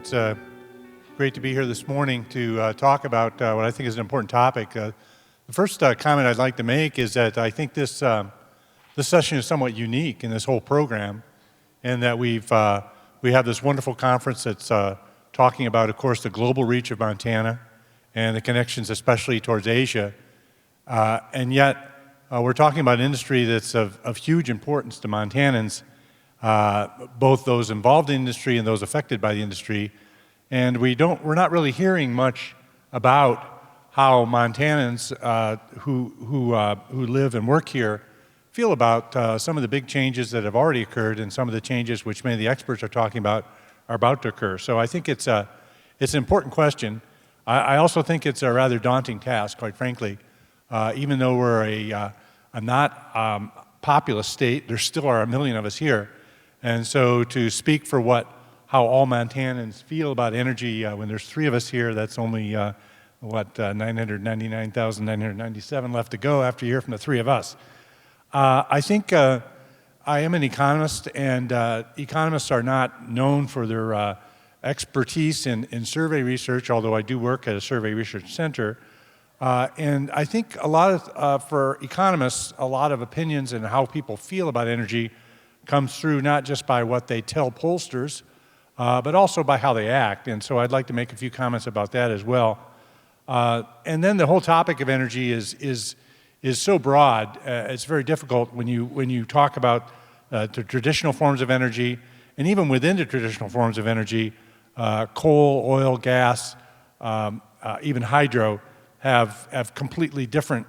It's great to be here this morning to talk about what I think is an important topic. The first comment I'd like to make is that I think this session is somewhat unique in this whole program, and that we have this wonderful conference that's talking about, of course, the global reach of Montana and the connections especially towards Asia. And yet, we're talking about an industry that's of huge importance to Montanans, both those involved in the industry and those affected by the industry. And we're not really hearing much about how Montanans who live and work here feel about some of the big changes that have already occurred and some of the changes which many of the experts are talking about are about to occur. So I think it's an important question. I also think it's a rather daunting task, quite frankly. Even though we're a not populous state, there still are 1 million of us here. And so to speak for how all Montanans feel about energy, when there's 3 of us here, that's only, 999,997 left to go after you hear from the 3 of us. I think I am an economist, and economists are not known for their expertise in survey research, although I do work at a survey research center. And I think a lot of, for economists, a lot of opinions and how people feel about energy comes through not just by what they tell pollsters, but also by how they act. And so I'd like to make a few comments about that as well. And then the whole topic of energy is so broad. It's very difficult when you talk about the traditional forms of energy, and even within the traditional forms of energy, coal, oil, gas, even hydro have completely different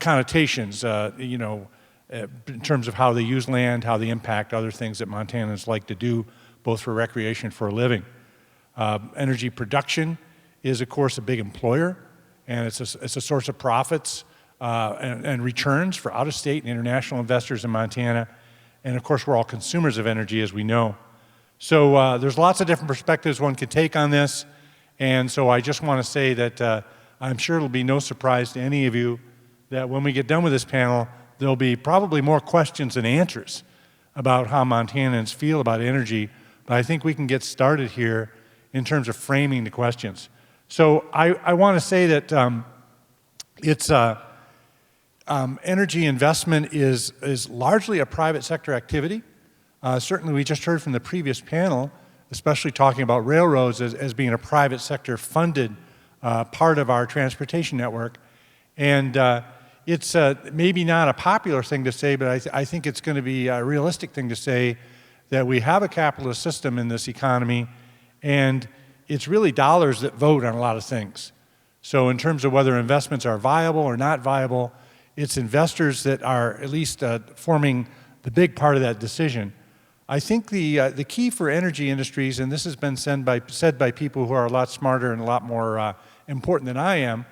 connotations, in terms of how they use land, how they impact other things that Montanans like to do, both for recreation and for a living. Energy production is, of course, a big employer, and it's a source of profits and returns for out-of-state and international investors in Montana. And, of course, we're all consumers of energy, as we know. So there's lots of different perspectives one could take on this. And so I just want to say that I'm sure it'll be no surprise to any of you that when we get done with this panel, there'll be probably more questions than answers about how Montanans feel about energy. But I think we can get started here in terms of framing the questions. So I want to say that energy investment is largely a private sector activity. Certainly we just heard from the previous panel, especially talking about railroads as being a private sector funded part of our transportation network. And it's maybe not a popular thing to say, but I think it's going to be a realistic thing to say that we have a capitalist system in this economy, and it's really dollars that vote on a lot of things. So in terms of whether investments are viable or not viable, it's investors that are at least forming the big part of that decision. I think the key for energy industries, and this has been said by people who are a lot smarter and a lot more important than I am,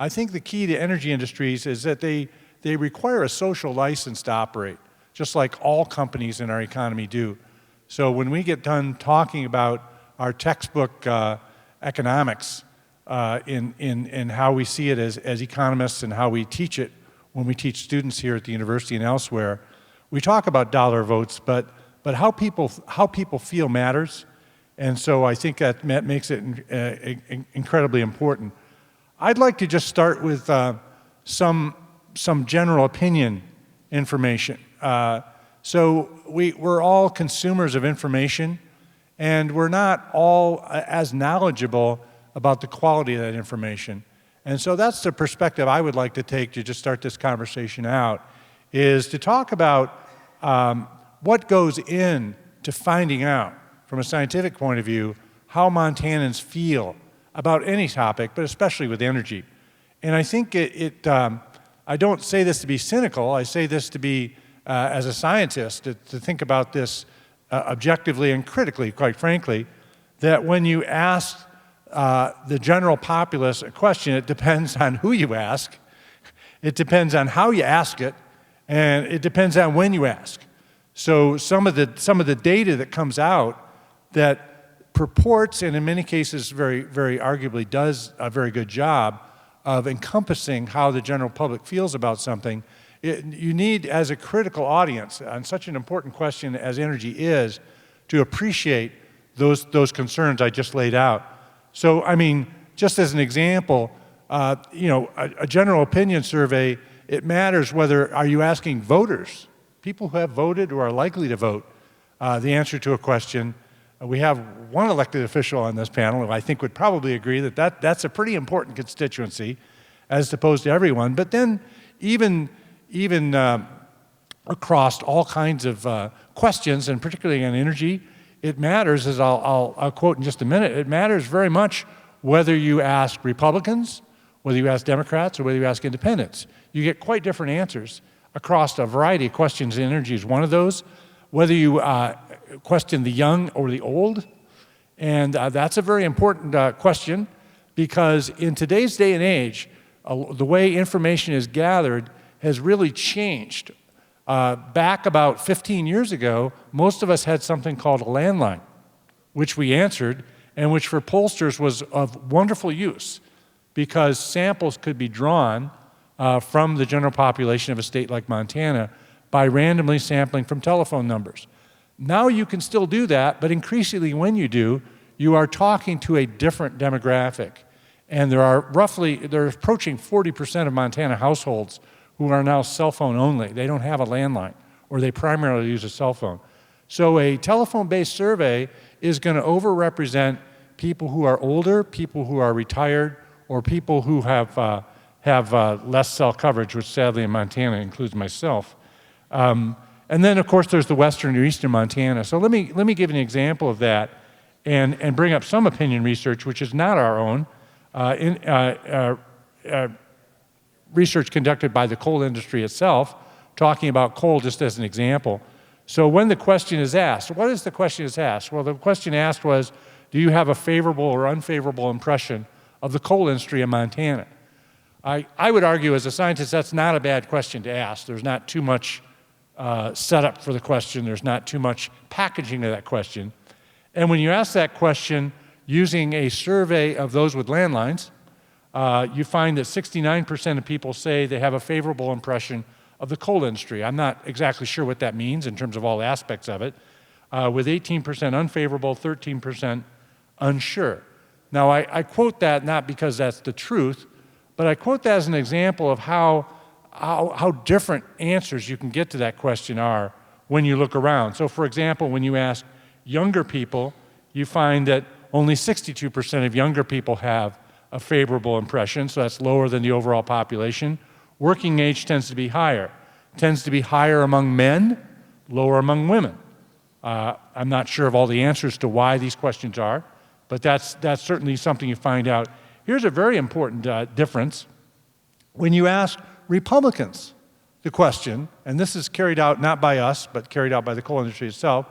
I think the key to energy industries is that they require a social license to operate, just like all companies in our economy do. So when we get done talking about our textbook economics in how we see it as economists and how we teach it when we teach students here at the university and elsewhere, we talk about dollar votes, but how people feel matters, and so I think that makes it incredibly important. I'd like to just start with some general opinion information. So we're all consumers of information, and we're not all as knowledgeable about the quality of that information. And so that's the perspective I would like to take to just start this conversation out, is to talk about what goes into finding out, from a scientific point of view, how Montanans feel about any topic, but especially with energy. And I think I don't say this to be cynical, I say this to be, as a scientist, to think about this objectively and critically, quite frankly, that when you ask the general populace a question, it depends on who you ask, it depends on how you ask it, and it depends on when you ask. So some of the data that comes out that purports, and in many cases very, very arguably does a very good job of encompassing how the general public feels about something, you need, as a critical audience on such an important question as energy is, to appreciate those concerns I just laid out. So, I mean, just as an example, a general opinion survey, it matters whether are you asking voters, people who have voted or are likely to vote, the answer to a question. We have one elected official on this panel who I think would probably agree that that's a pretty important constituency as opposed to everyone. But then even across all kinds of questions, and particularly on energy, it matters, as I'll quote in just a minute, it matters very much whether you ask Republicans, whether you ask Democrats, or whether you ask independents. You get quite different answers across a variety of questions. Energy is one of those. Whether you question the young or the old, and that's a very important question, because in today's day and age, the way information is gathered has really changed. Back about 15 years ago, most of us had something called a landline, which we answered, and which for pollsters was of wonderful use, because samples could be drawn from the general population of a state like Montana by randomly sampling from telephone numbers. Now you can still do that, but increasingly when you do, you are talking to a different demographic. And they're approaching 40% of Montana households who are now cell phone only. They don't have a landline, or they primarily use a cell phone. So a telephone-based survey is going to overrepresent people who are older, people who are retired, or people who have less cell coverage, which sadly in Montana includes myself. And then, of course, there's the western or eastern Montana. So let me give an example of that and bring up some opinion research, which is not our own, research conducted by the coal industry itself, talking about coal just as an example. So when the question is asked, what is the question is asked? Well, the question asked was, do you have a favorable or unfavorable impression of the coal industry in Montana? I would argue as a scientist that's not a bad question to ask. There's not too much setup for the question. There's not too much packaging of that question. And when you ask that question using a survey of those with landlines, you find that 69% of people say they have a favorable impression of the coal industry. I'm not exactly sure what that means in terms of all aspects of it, with 18% unfavorable, 13% unsure. Now, I quote that not because that's the truth, but I quote that as an example of how different answers you can get to that question are when you look around. So, for example, when you ask younger people, you find that only 62% of younger people have a favorable impression, so that's lower than the overall population. Working age tends to be higher. Tends to be higher among men, lower among women. I'm not sure of all the answers to why these questions are, but that's certainly something you find out. Here's a very important difference. When you ask Republicans the question, and this is carried out not by us, but carried out by the coal industry itself,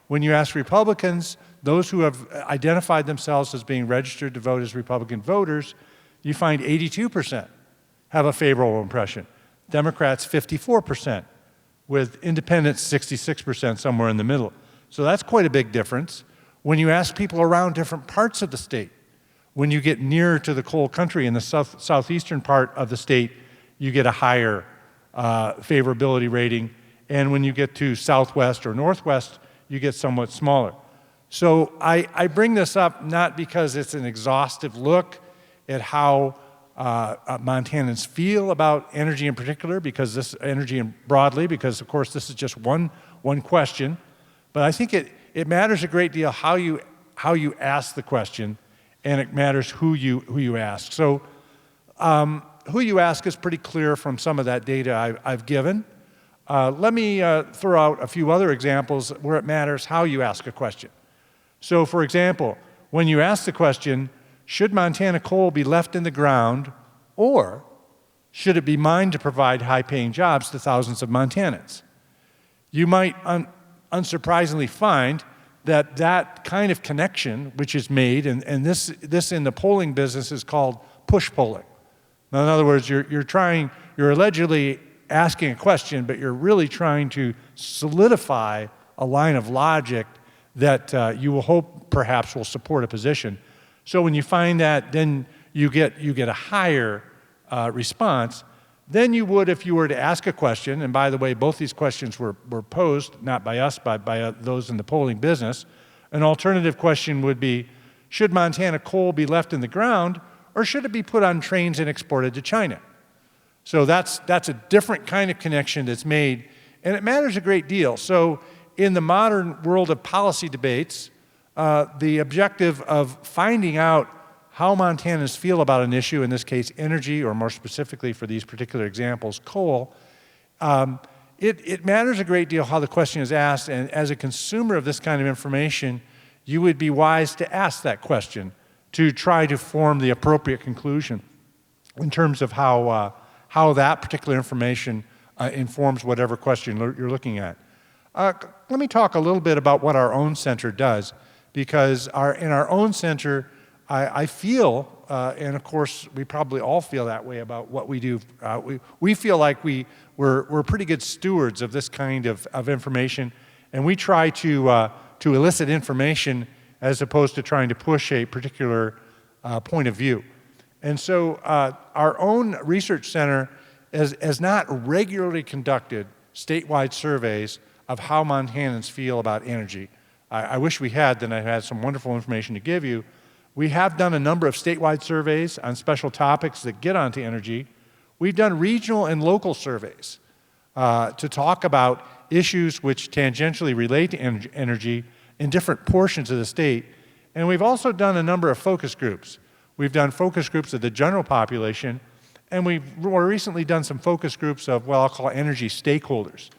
when you ask Republicans, those who have identified themselves as being registered to vote as Republican voters, you find 82% have a favorable impression. Democrats, 54%, with independents, 66%, somewhere in the middle. So that's quite a big difference. When you ask people around different parts of the state, when you get nearer to the coal country in the southeastern part of the state, you get a higher favorability rating. And when you get to southwest or northwest, you get somewhat smaller. So I bring this up not because it's an exhaustive look at how Montanans feel about energy in particular, because this energy broadly, because of course this is just one question, but I think it matters a great deal how you ask the question, and it matters who you ask. So who you ask is pretty clear from some of that data I've given. Let me throw out a few other examples where it matters how you ask a question. So, for example, when you ask the question, should Montana coal be left in the ground, or should it be mined to provide high-paying jobs to thousands of Montanans? You might unsurprisingly find that kind of connection, which is made, and this in the polling business is called push polling. Now, in other words, you're allegedly asking a question, but you're really trying to solidify a line of logic that you will hope perhaps will support a position. So when you find that, then you get a higher response than you would if you were to ask a question. And by the way, both these questions were posed, not by us, but by those in the polling business. An alternative question would be, should Montana coal be left in the ground, or should it be put on trains and exported to China? So that's a different kind of connection that's made, and it matters a great deal. So in the modern world of policy debates, the objective of finding out how Montanans feel about an issue, in this case energy, or more specifically for these particular examples, coal, it matters a great deal how the question is asked, and as a consumer of this kind of information, you would be wise to ask that question to try to form the appropriate conclusion in terms of how that particular information informs whatever question you're looking at. Let me talk a little bit about what our own center does, because in our own center, I feel, and of course we probably all feel that way about what we do, we feel like we're pretty good stewards of this kind of information, and we try to elicit information as opposed to trying to push a particular point of view. And so our own research center has not regularly conducted statewide surveys of how Montanans feel about energy. I wish we had, then I had some wonderful information to give you. We have done a number of statewide surveys on special topics that get onto energy. We've done regional and local surveys to talk about issues which tangentially relate to energy in different portions of the state. And we've also done a number of focus groups. We've done focus groups of the general population, and we've more recently done some focus groups of what I'll call energy stakeholders.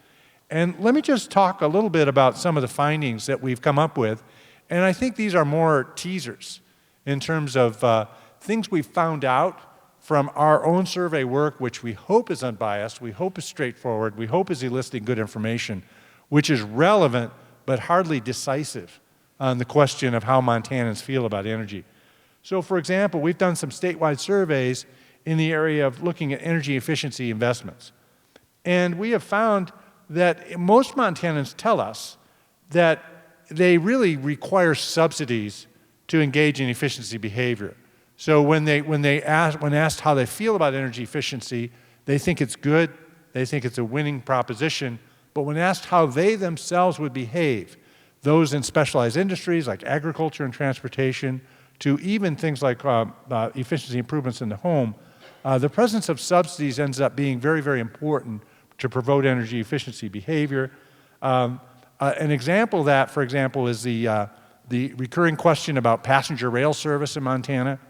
And let me just talk a little bit about some of the findings that we've come up with. And I think these are more teasers in terms of things we've found out from our own survey work, which we hope is unbiased, we hope is straightforward, we hope is eliciting good information, which is relevant but hardly decisive on the question of how Montanans feel about energy. So for example, we've done some statewide surveys in the area of looking at energy efficiency investments. And we have found that most Montanans tell us that they really require subsidies to engage in efficiency behavior. So when asked how they feel about energy efficiency, they think it's good, they think it's a winning proposition, but when asked how they themselves would behave, those in specialized industries like agriculture and transportation, to even things like efficiency improvements in the home, the presence of subsidies ends up being very, very important to promote energy efficiency behavior. An example of that, for example, is the recurring question about passenger rail service in Montana.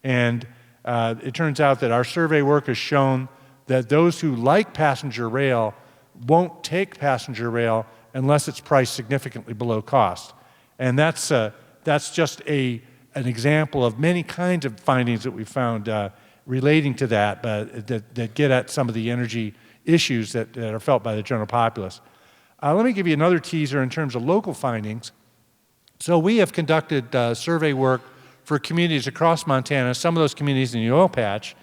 And it turns out that our survey work has shown that those who like passenger rail won't take passenger rail unless it's priced significantly below cost. And that's just an example of many kinds of findings that we found relating to that, that get at some of the energy issues that are felt by the general populace. Let me give you another teaser in terms of local findings. So we have conducted survey work for communities across Montana, some of those communities in the oil patch,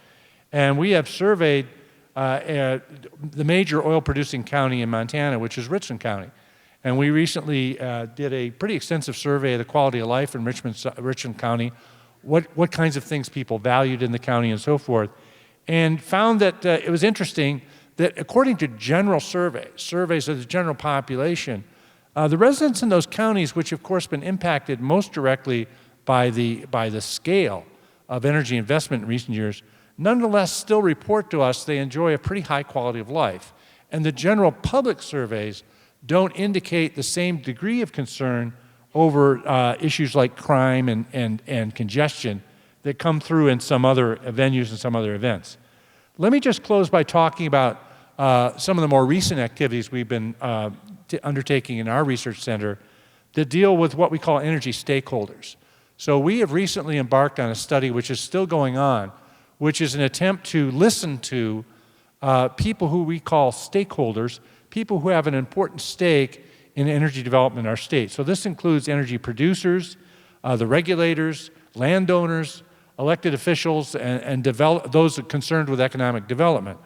and we have surveyed the major oil-producing county in Montana, which is Richland County. And we recently did a pretty extensive survey of the quality of life in Richland County, what kinds of things people valued in the county and so forth, and found that it was interesting that according to general surveys of the general population, the residents in those counties, which of course been impacted most directly by the scale of energy investment in recent years, nonetheless still report to us they enjoy a pretty high quality of life. And the general public surveys don't indicate the same degree of concern over issues like crime and congestion that come through in some other venues and some other events. Let me just close by talking about some of the more recent activities we've been undertaking in our research center that deal with what we call energy stakeholders. So we have recently embarked on a study which is still going on, which is an attempt to listen to people who we call stakeholders, people who have an important stake in energy development in our state. So this includes energy producers, the regulators, landowners, elected officials, and those concerned with economic development.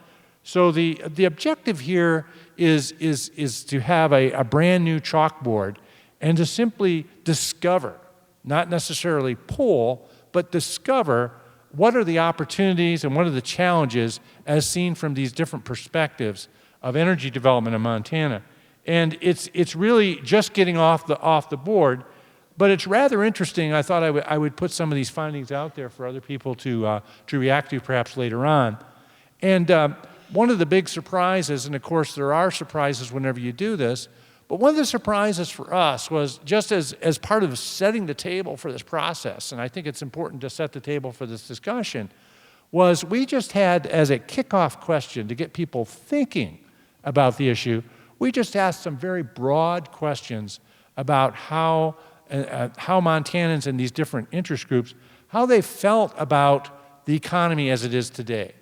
So the objective here is to have a brand new chalkboard and to simply discover, not necessarily poll, but discover what are the opportunities and what are the challenges as seen from these different perspectives of energy development in Montana. And it's really just getting off the board, But it's rather interesting. I thought I would put some of these findings out there for other people to react to perhaps later on. And one of the big surprises, and of course there are surprises whenever you do this, but one of the surprises for us was just as part of setting the table for this process, and I think it's important to set the table for this discussion, was we just had as a kickoff question to get people thinking about the issue, we just asked some very broad questions about how Montanans and these different interest groups, how they felt about the economy as it is today.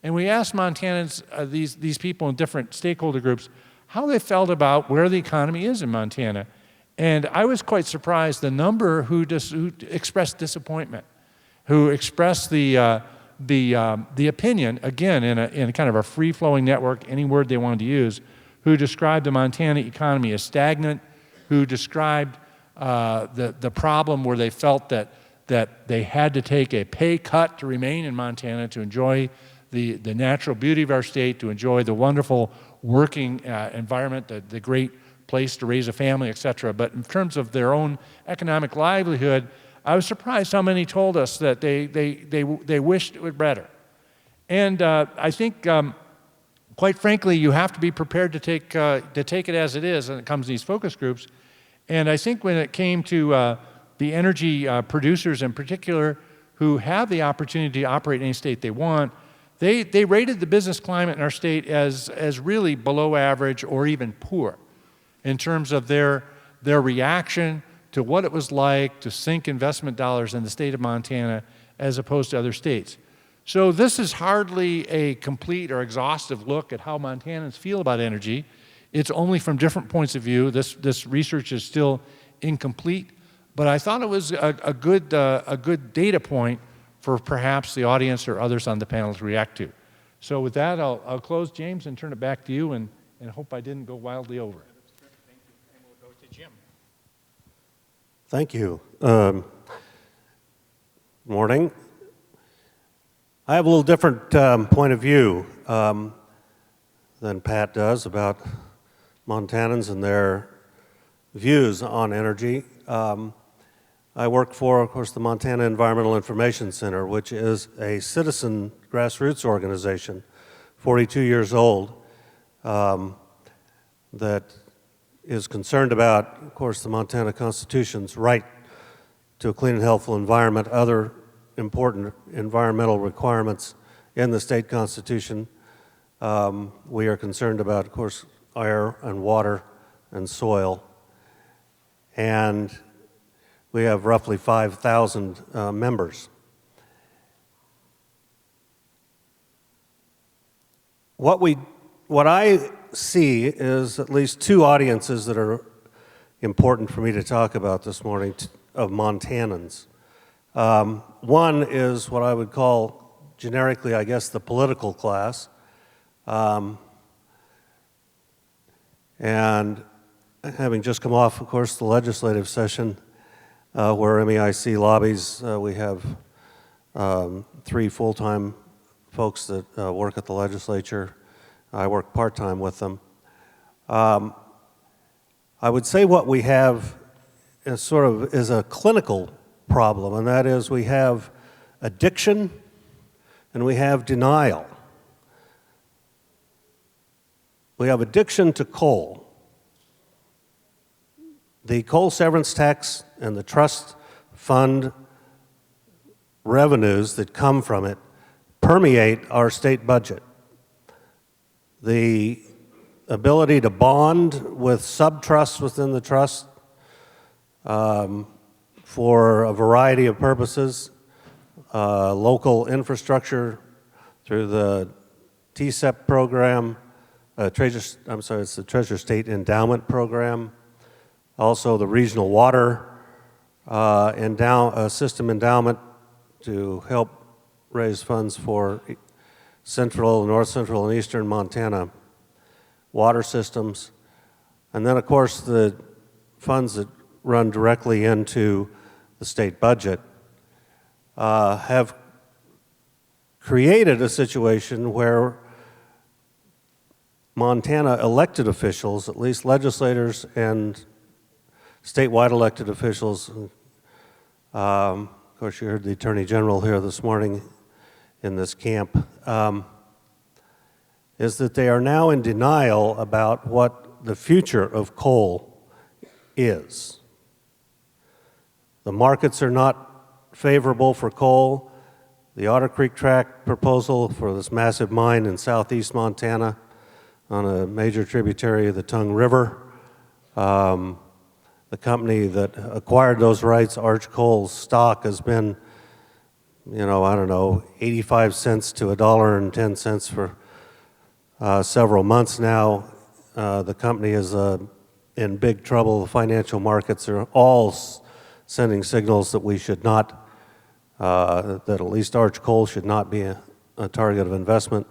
And we asked Montanans, these people in different stakeholder groups, how they felt about where the economy is in Montana. And I was quite surprised the number who expressed disappointment, who expressed the opinion, again, in a kind of a free-flowing network, any word they wanted to use, who described the Montana economy as stagnant, who described the problem where they felt that they had to take a pay cut to remain in Montana, to enjoy the natural beauty of our state, to enjoy the wonderful working environment, the great place to raise a family, et cetera. But in terms of their own economic livelihood, I was surprised how many told us that they wished it were better. And I think, quite frankly, you have to be prepared to take it as it is when it comes to these focus groups. And I think when it came to the energy producers in particular who have the opportunity to operate in any state they want, they rated the business climate in our state as really below average or even poor in terms of their reaction to what it was like to sink investment dollars in the state of Montana as opposed to other states. So this is hardly a complete or exhaustive look at how Montanans feel about energy. It's only from different points of view. This research is still incomplete, but I thought it was a good data point for perhaps the audience or others on the panel to react to. So with that, I'll close, James, and turn it back to you, and hope I didn't go wildly over it. Thank you. And we'll go to Jim. Thank you. Morning. I have a little different point of view than Pat does about Montanans and their views on energy. I work for, of course, the Montana Environmental Information Center, which is a citizen grassroots organization, 42 years old, that is concerned about, of course, the Montana Constitution's right to a clean and healthful environment, other important environmental requirements in the state constitution. We are concerned about, of course, air and water and soil. And we have roughly 5,000 members. What I see is at least two audiences that are important for me to talk about this morning of Montanans. One is what I would call generically, I guess, the political class. And having just come off, of course, the legislative session where MEIC lobbies, we have 3 full-time folks that work at the legislature. I work part-time with them. I would say what we have is a clinical problem, and that is we have addiction and we have denial. We have addiction to coal. The coal severance tax and the trust fund revenues that come from it permeate our state budget. The ability to bond with sub-trusts within the trust for a variety of purposes, local infrastructure through the TSEP program, it's the Treasure State Endowment Program, also the regional water system endowment to help raise funds for central, north central, and eastern Montana water systems. And then, of course, the funds that run directly into the state budget have created a situation where Montana elected officials, at least legislators and statewide elected officials, of course you heard the Attorney General here this morning in this camp, is that they are now in denial about what the future of coal is. The markets are not favorable for coal. The Otter Creek Tract proposal for this massive mine in southeast Montana on a major tributary of the Tongue River, the company that acquired those rights, Arch Coal's stock has been, you know, I don't know, 85 cents to $1.10 for several months now. The company is in big trouble. The financial markets are all sending signals that we should not, that at least Arch Coal should not be a target of investment.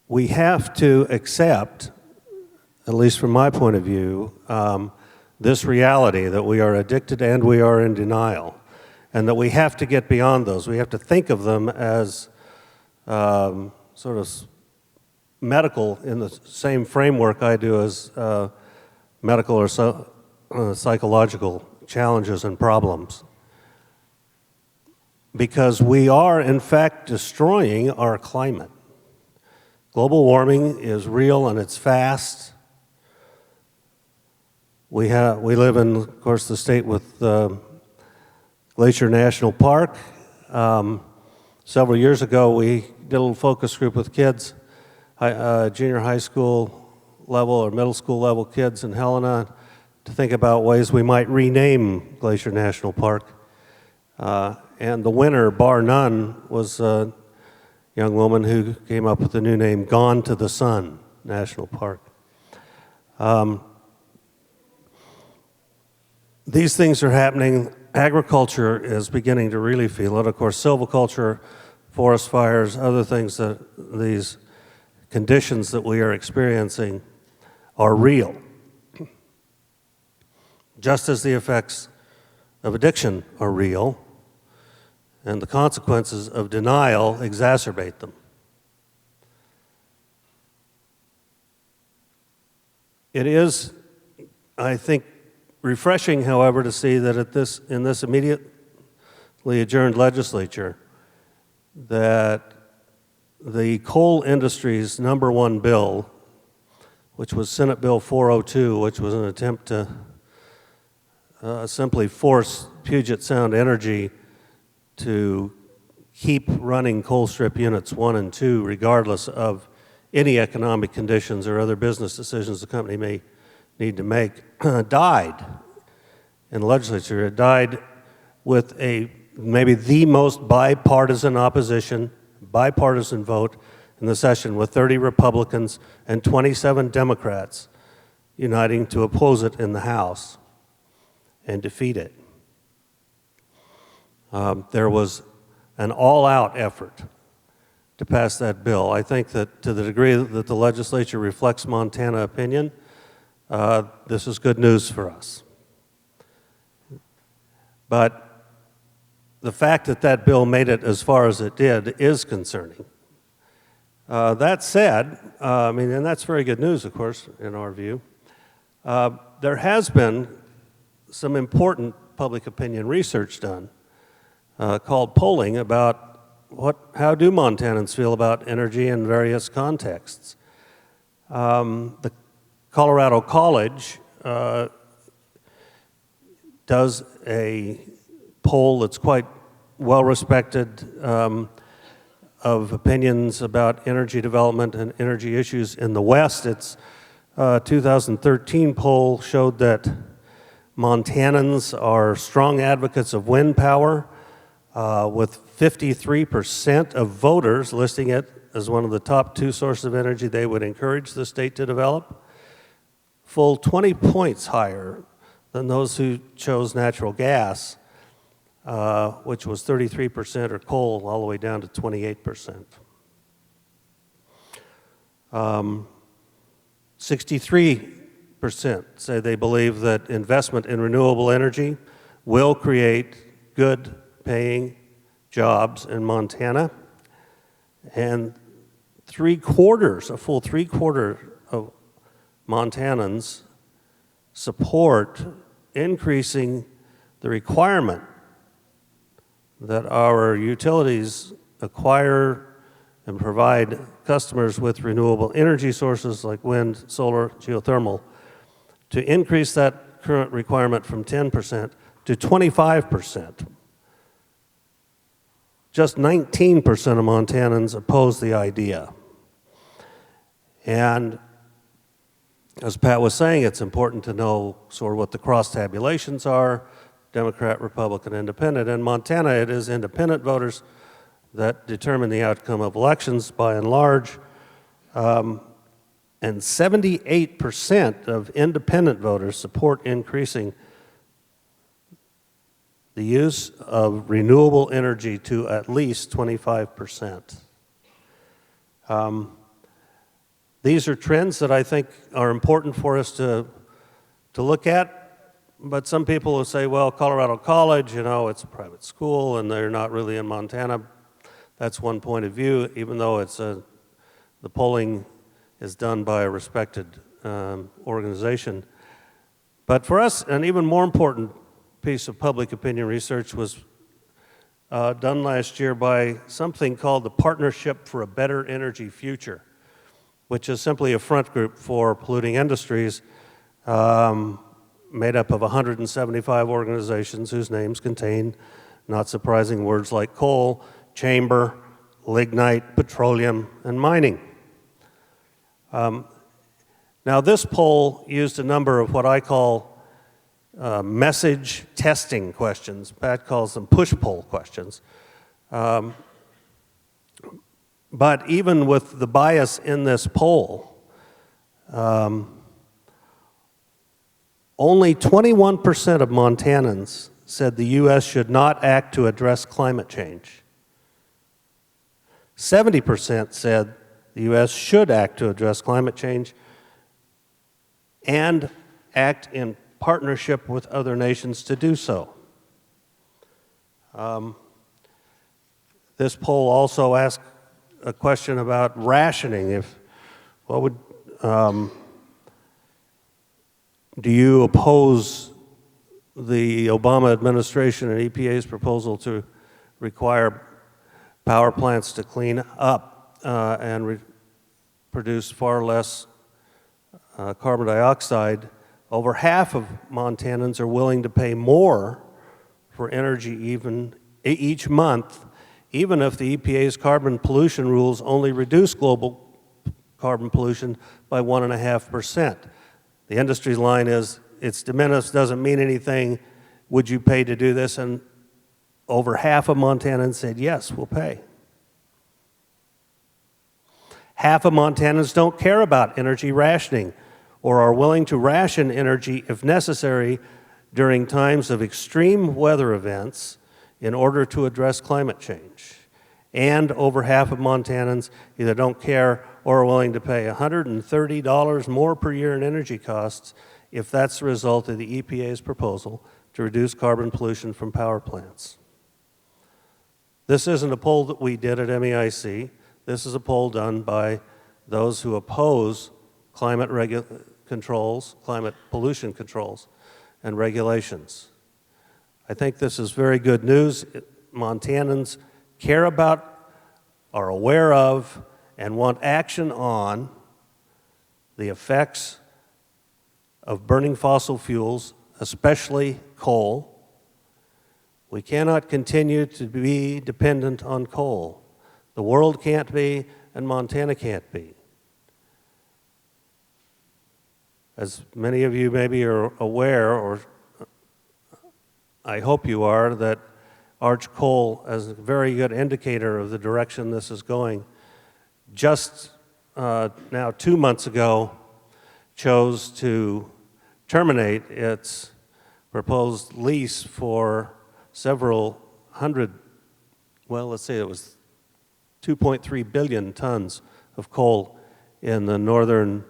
We have to accept, at least from my point of view, this reality that we are addicted and we are in denial, and that we have to get beyond those. We have to think of them as sort of medical in the same framework I do as medical or psychological challenges and problems. Because we are, in fact, destroying our climate. Global warming is real and it's fast. We live in, of course, the state with Glacier National Park. Several years ago, we did a little focus group with kids, junior high school level or middle school level kids in Helena, to think about ways we might rename Glacier National Park. And the winner, bar none, was a young woman who came up with the new name, Gone to the Sun National Park. These things are happening. Agriculture is beginning to really feel it. Of course, silviculture, forest fires, other things, that these conditions that we are experiencing are real. Just as the effects of addiction are real, and the consequences of denial exacerbate them. It is, I think, refreshing, however, to see that in this immediately adjourned legislature, that the coal industry's #1 bill, which was Senate Bill 402, which was an attempt to simply force Puget Sound Energy to keep running coal strip units 1 and 2, regardless of any economic conditions or other business decisions the company may need to make, died in the legislature. It died with maybe the most bipartisan opposition, bipartisan vote in the session, with 30 Republicans and 27 Democrats uniting to oppose it in the House and defeat it. There was an all-out effort to pass that bill. I think that to the degree that the legislature reflects Montana opinion, this is good news for us. But the fact that that bill made it as far as it did is concerning. That said, and that's very good news, of course, in our view. There has been some important public opinion research done called polling about how do Montanans feel about energy in various contexts. The Colorado College does a poll that's quite well respected of opinions about energy development and energy issues in the West. Its 2013 poll showed that Montanans are strong advocates of wind power, with 53% of voters listing it as one of the top 2 sources of energy they would encourage the state to develop, full 20 points higher than those who chose natural gas, which was 33%, or coal all the way down to 28%. 63% say they believe that investment in renewable energy will create good paying jobs in Montana, and a full three-quarters of Montanans support increasing the requirement that our utilities acquire and provide customers with renewable energy sources like wind, solar, geothermal, to increase that current requirement from 10% to 25%. Just 19% of Montanans oppose the idea. And as Pat was saying, it's important to know sort of what the cross-tabulations are, Democrat, Republican, Independent. In Montana, it is independent voters that determine the outcome of elections by and large. And 78% of independent voters support increasing the use of renewable energy to at least 25%. These are trends that I think are important for us to look at, but some people will say, well, Colorado College, you know, it's a private school and they're not really in Montana. That's one point of view, even though the polling is done by a respected organization. But for us, an even more important piece of public opinion research was done last year by something called the Partnership for a Better Energy Future, which is simply a front group for polluting industries made up of 175 organizations whose names contain, not surprising, words like coal, chamber, lignite, petroleum, and mining. Now, this poll used a number of what I call message testing questions. Pat calls them push poll questions. But even with the bias in this poll, only 21% of Montanans said the U.S. should not act to address climate change. 70% said the U.S. should act to address climate change and act in partnership with other nations to do so. This poll also asked a question about rationing. Do you oppose the Obama administration and EPA's proposal to require power plants to clean up and produce far less carbon dioxide? Over half of Montanans are willing to pay more for energy each month, even if the EPA's carbon pollution rules only reduce global carbon pollution by 1.5%. The industry's line is, it's de minimis, doesn't mean anything, would you pay to do this? And over half of Montanans said, yes, we'll pay. Half of Montanans don't care about energy rationing or are willing to ration energy if necessary during times of extreme weather events in order to address climate change. And over half of Montanans either don't care or are willing to pay $130 more per year in energy costs if that's the result of the EPA's proposal to reduce carbon pollution from power plants. This isn't a poll that we did at MEIC. This is a poll done by those who oppose climate controls, climate pollution controls, and regulations. I think this is very good news. Montanans care about, are aware of, and want action on the effects of burning fossil fuels, especially coal. We cannot continue to be dependent on coal. The world can't be, and Montana can't be. As many of you maybe are aware, or I hope you are, that Arch Coal is a very good indicator of the direction this is going. Just now 2 months ago, chose to terminate its proposed lease for several hundred, well, let's say it was 2.3 billion tons of coal in the northern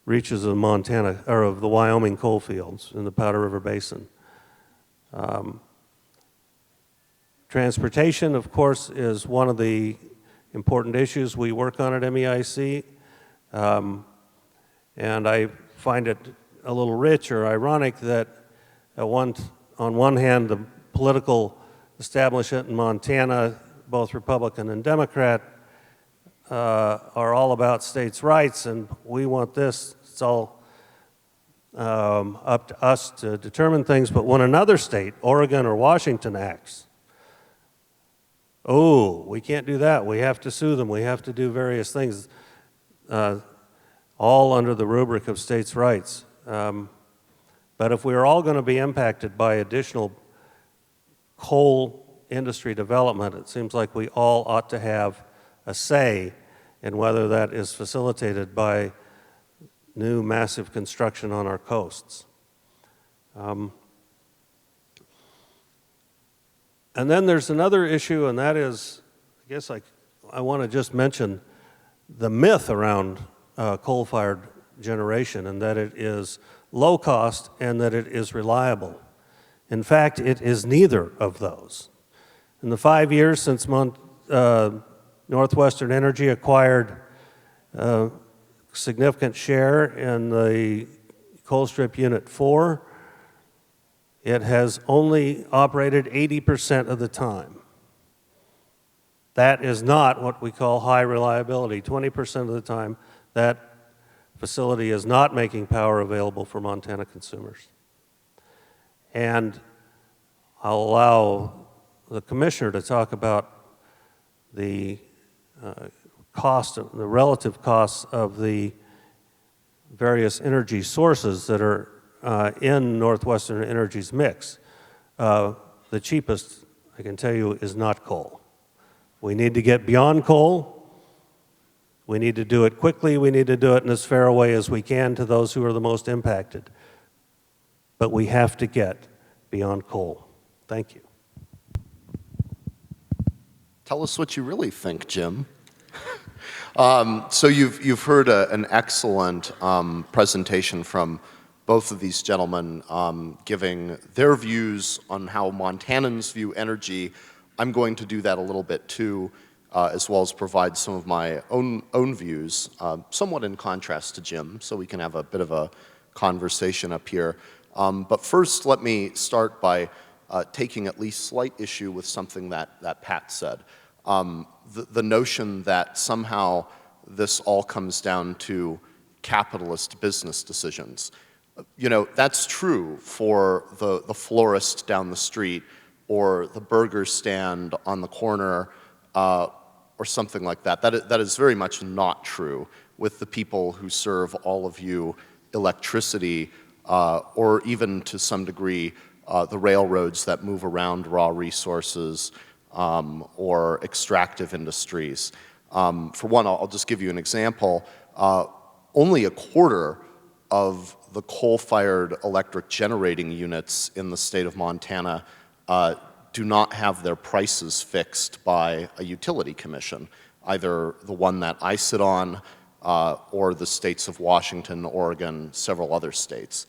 reaches of Montana, or of the Wyoming coal fields in the Powder River Basin. Transportation, of course, is one of the important issues we work on at MEIC. And I find it a little rich or ironic that on one hand, the political establishment in Montana, both Republican and Democrat, are all about states' rights, and we want this. It's all up to us to determine things. But when another state, Oregon or Washington, acts, oh, we can't do that. We have to sue them. We have to do various things, all under the rubric of states' rights. But if we're all going to be impacted by additional coal industry development, it seems like we all ought to have a say in whether that is facilitated by new massive construction on our coasts. And then there's another issue, and that is, I guess I want to just mention the myth around coal-fired generation, and that it is low cost and that it is reliable. In fact, it is neither of those. In the 5 years since Northwestern Energy acquired a significant share in the Colstrip Unit 4, it has only operated 80% of the time. That is not what we call high reliability. 20% of the time, that facility is not making power available for Montana consumers. And I'll allow the commissioner to talk about the the relative costs of the various energy sources that are in Northwestern Energy's mix. The cheapest, I can tell you, is not coal. We need to get beyond coal. We need to do it quickly. We need to do it in as fair a way as we can to those who are the most impacted. But we have to get beyond coal. Thank you. Tell us what you really think, Jim. So you've heard an excellent presentation from both of these gentlemen giving their views on how Montanans view energy. I'm going to do that a little bit too, as well as provide some of my own views, somewhat in contrast to Jim, so we can have a bit of a conversation up here. But first, let me start by taking at least slight issue with something that Pat said. The notion that somehow this all comes down to capitalist business decisions. You know, that's true for the florist down the street or the burger stand on the corner or something like that. That is very much not true with the people who serve all of you electricity or even to some degree the railroads that move around raw resources or extractive industries. For one, I'll just give you an example. Only a quarter of the coal-fired electric generating units in the state of Montana do not have their prices fixed by a utility commission, either the one that I sit on or the states of Washington, Oregon, several other states.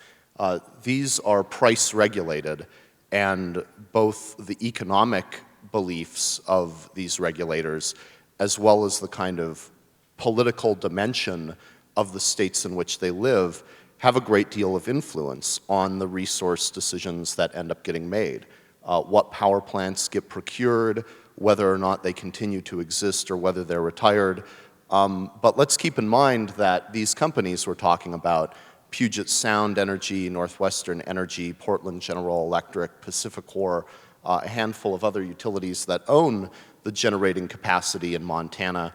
These are price regulated, and both the economic beliefs of these regulators as well as the kind of political dimension of the states in which they live have a great deal of influence on the resource decisions that end up getting made. What power plants get procured, whether or not they continue to exist or whether they're retired. But let's keep in mind that these companies we're talking about, Puget Sound Energy, Northwestern Energy, Portland General Electric, PacifiCorp, a handful of other utilities that own the generating capacity in Montana,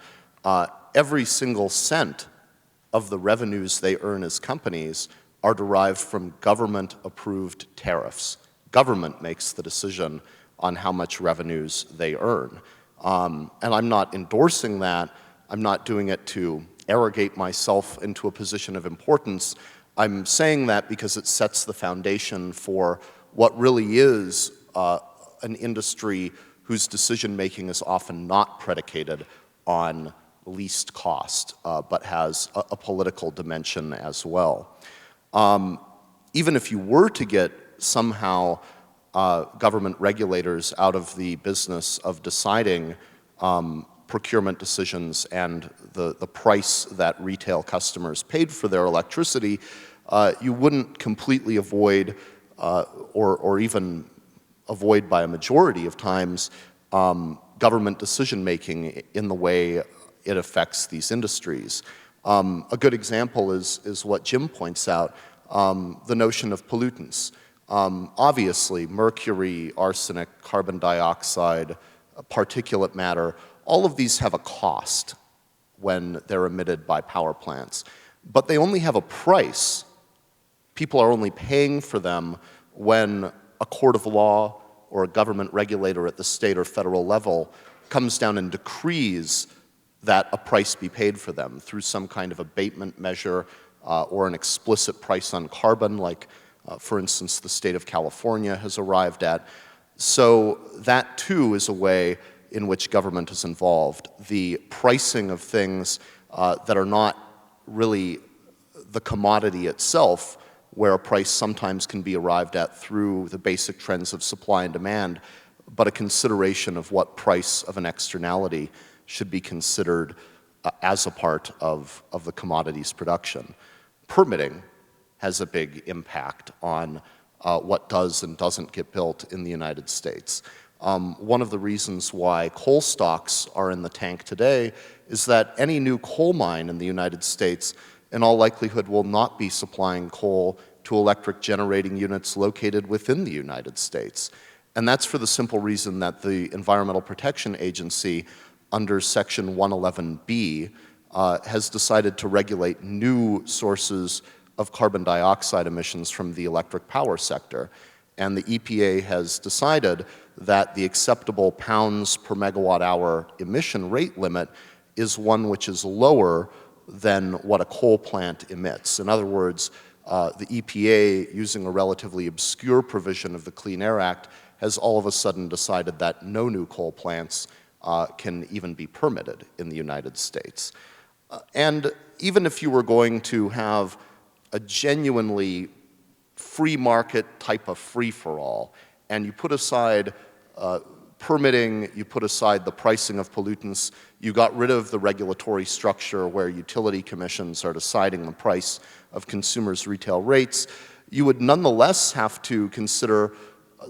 every single cent of the revenues they earn as companies are derived from government-approved tariffs. Government makes the decision on how much revenues they earn. And I'm not endorsing that. I'm not doing it to arrogate myself into a position of importance. I'm saying that because it sets the foundation for what really is an industry whose decision-making is often not predicated on least cost, but has a political dimension as well. Even if you were to get somehow government regulators out of the business of deciding procurement decisions and the price that retail customers paid for their electricity, you wouldn't completely avoid or even avoid by a majority of times government decision-making in the way it affects these industries. A good example is what Jim points out, the notion of pollutants. Obviously, mercury, arsenic, carbon dioxide, particulate matter, all of these have a cost when they're emitted by power plants. But they only have a price. People are only paying for them when a court of law or a government regulator at the state or federal level comes down and decrees that a price be paid for them through some kind of abatement measure or an explicit price on carbon, like, for instance, the state of California has arrived at. So that, too, is a way in which government is involved. The pricing of things that are not really the commodity itself, where a price sometimes can be arrived at through the basic trends of supply and demand, but a consideration of what price of an externality should be considered as a part of the commodity's production. Permitting has a big impact on what does and doesn't get built in the United States. One of the reasons why coal stocks are in the tank today is that any new coal mine in the United States in all likelihood will not be supplying coal to electric generating units located within the United States. And that's for the simple reason that the Environmental Protection Agency, under Section 111B, has decided to regulate new sources of carbon dioxide emissions from the electric power sector. And the EPA has decided that the acceptable pounds per megawatt hour emission rate limit is one which is lower than what a coal plant emits. In other words, the EPA, using a relatively obscure provision of the Clean Air Act, has all of a sudden decided that no new coal plants can even be permitted in the United States. And even if you were going to have a genuinely free market type of free-for-all, and you put aside permitting, you put aside the pricing of pollutants, you got rid of the regulatory structure where utility commissions are deciding the price of consumers' retail rates, you would nonetheless have to consider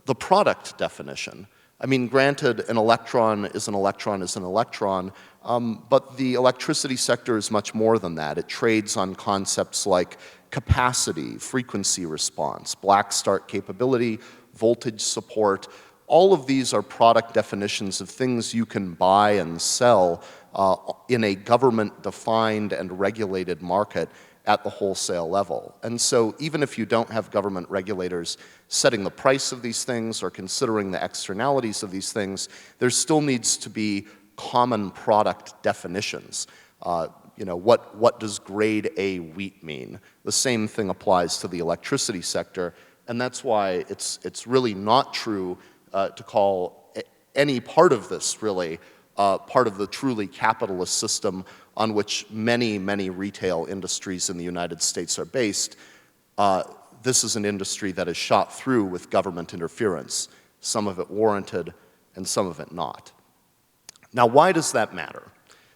the product definition. I mean, granted, an electron is an electron is an electron, but the electricity sector is much more than that. It trades on concepts like capacity, frequency response, black start capability, voltage support. All of these are product definitions of things you can buy and sell in a government-defined and regulated market at the wholesale level. And so even if you don't have government regulators setting the price of these things or considering the externalities of these things, there still needs to be common product definitions. You know, what does grade A wheat mean? The same thing applies to the electricity sector, and that's why it's really not true to call any part of this really part of the truly capitalist system on which many, many retail industries in the United States are based. This is an industry that is shot through with government interference, some of it warranted and some of it not. Now, why does that matter?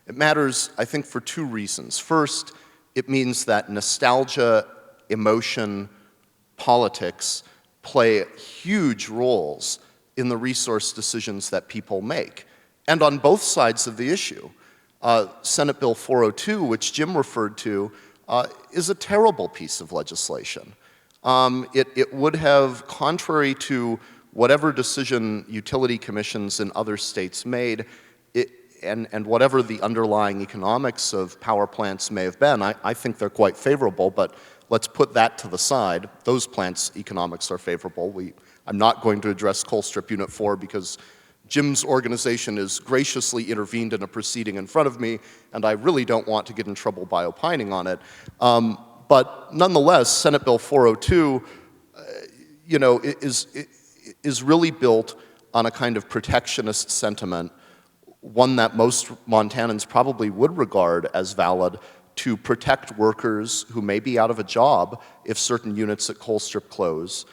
It matters, I think, for two reasons. First, it means that nostalgia, emotion, politics play huge roles in the resource decisions that people make, and on both sides of the issue. Senate Bill 402, which Jim referred to, is a terrible piece of legislation. It would have, contrary to whatever decision utility commissions in other states made, and whatever the underlying economics of power plants may have been, I think they're quite favorable, but let's put that to the side. Those plants' economics are favorable. I'm not going to address Colstrip Unit 4 because Jim's organization has graciously intervened in a proceeding in front of me, and I really don't want to get in trouble by opining on it. But nonetheless, Senate Bill 402, you know, is really built on a kind of protectionist sentiment, one that most Montanans probably would regard as valid, to protect workers who may be out of a job if certain units at Colstrip close,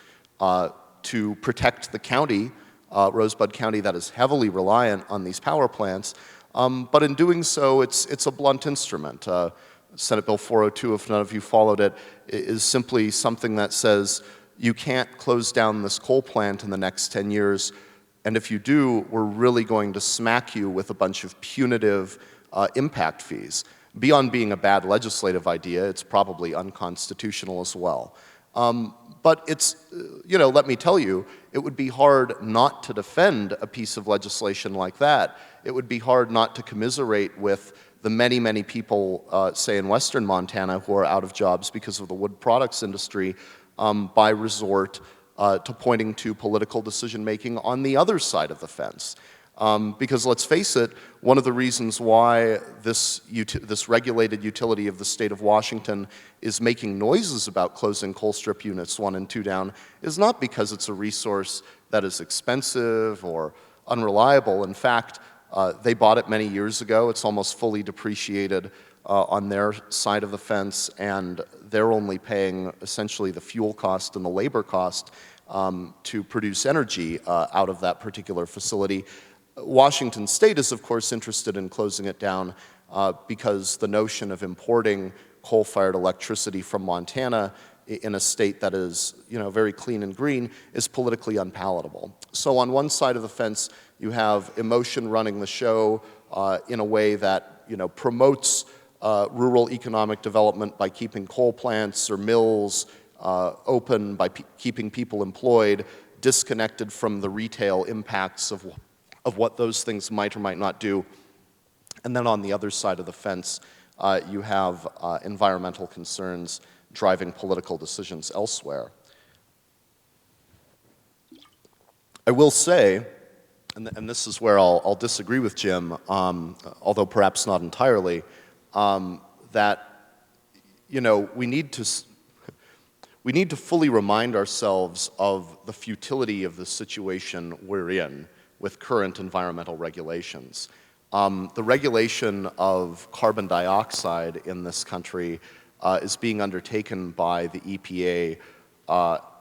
to protect the county, Rosebud County, that is heavily reliant on these power plants. But in doing so, it's a blunt instrument. Senate Bill 402, if none of you followed it, is simply something that says you can't close down this coal plant in the next 10 years, and if you do, we're really going to smack you with a bunch of punitive impact fees. Beyond being a bad legislative idea, it's probably unconstitutional as well. But it's, let me tell you, it would be hard not to defend a piece of legislation like that. It would be hard not to commiserate with the many, many people, say in western Montana, who are out of jobs because of the wood products industry, by resort to pointing to political decision-making on the other side of the fence. Because let's face it, one of the reasons why this regulated utility of the state of Washington is making noises about closing coal strip units 1 and 2 down is not because it's a resource that is expensive or unreliable. In fact, they bought it many years ago. It's almost fully depreciated on their side of the fence, and they're only paying essentially the fuel cost and the labor cost to produce energy out of that particular facility. Washington State is, of course, interested in closing it down because the notion of importing coal-fired electricity from Montana in a state that is, very clean and green is politically unpalatable. So on one side of the fence, you have emotion running the show in a way that, promotes rural economic development by keeping coal plants or mills open, by keeping people employed, disconnected from the retail impacts of what those things might or might not do. And then on the other side of the fence, you have environmental concerns driving political decisions elsewhere. I will say, and this is where I'll disagree with Jim, although perhaps not entirely, that we need to fully remind ourselves of the futility of the situation we're in with current environmental regulations. The regulation of carbon dioxide in this country is being undertaken by the EPA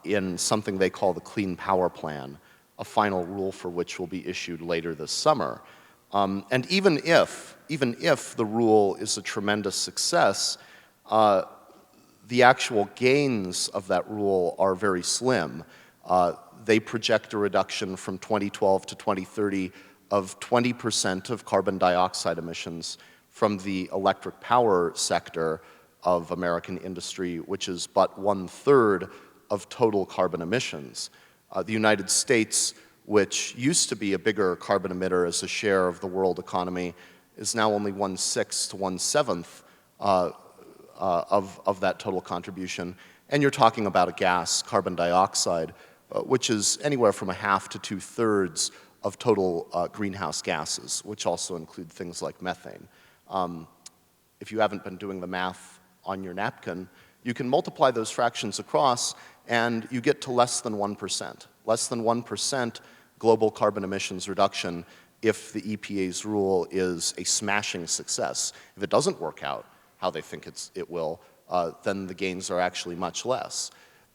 in something they call the Clean Power Plan, a final rule for which will be issued later this summer. And even if the rule is a tremendous success, the actual gains of that rule are very slim. They project a reduction from 2012 to 2030 of 20% of carbon dioxide emissions from the electric power sector of American industry, which is but 1/3 of total carbon emissions. The United States, which used to be a bigger carbon emitter as a share of the world economy, is now only 1/6 to 1/7 of that total contribution. And you're talking about a gas, carbon dioxide, which is anywhere from 1/2 to 2/3 of total greenhouse gases, which also include things like methane. If you haven't been doing the math on your napkin, you can multiply those fractions across and you get to less than 1%. Less than 1% global carbon emissions reduction if the EPA's rule is a smashing success. If it doesn't work out how they think it will, then the gains are actually much less.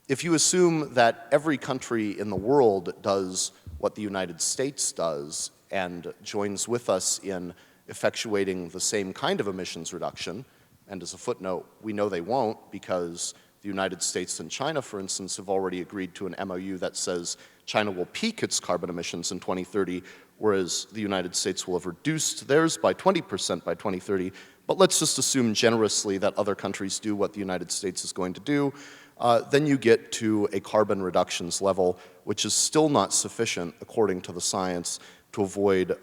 If you assume that every country in the world does what the United States does and joins with us in effectuating the same kind of emissions reduction, and as a footnote, we know they won't because the United States and China, for instance, have already agreed to an MOU that says China will peak its carbon emissions in 2030, whereas the United States will have reduced theirs by 20% by 2030. But let's just assume generously that other countries do what the United States is going to do. Then you get to a carbon reductions level, which is still not sufficient, according to the science, to avoid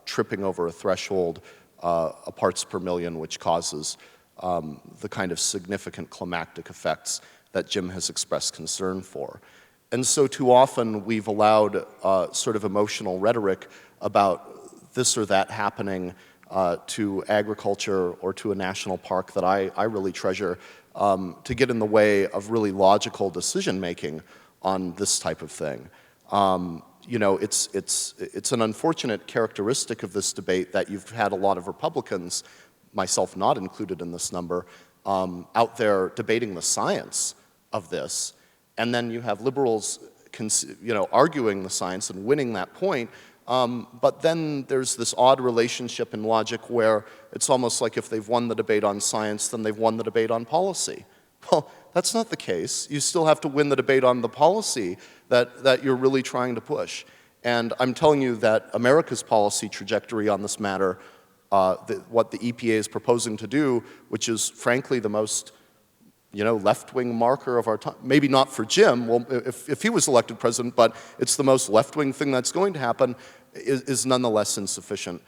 tripping over a threshold of parts per million, which causes the kind of significant climactic effects that Jim has expressed concern for. And so too often we've allowed sort of emotional rhetoric about this or that happening to agriculture or to a national park that I really treasure to get in the way of really logical decision making on this type of thing. It's an unfortunate characteristic of this debate that you've had a lot of Republicans, myself not included in this number, out there debating the science of this, and then you have liberals arguing the science and winning that point But then there's this odd relationship in logic where it's almost like if they've won the debate on science, then they've won the debate on policy. Well, that's not the case. You still have to win the debate on the policy that you're really trying to push. And I'm telling you that America's policy trajectory on this matter, what the EPA is proposing to do, which is frankly the most left-wing marker of our time. Maybe not for Jim, well, if he was elected president, but it's the most left-wing thing that's going to happen, is nonetheless insufficient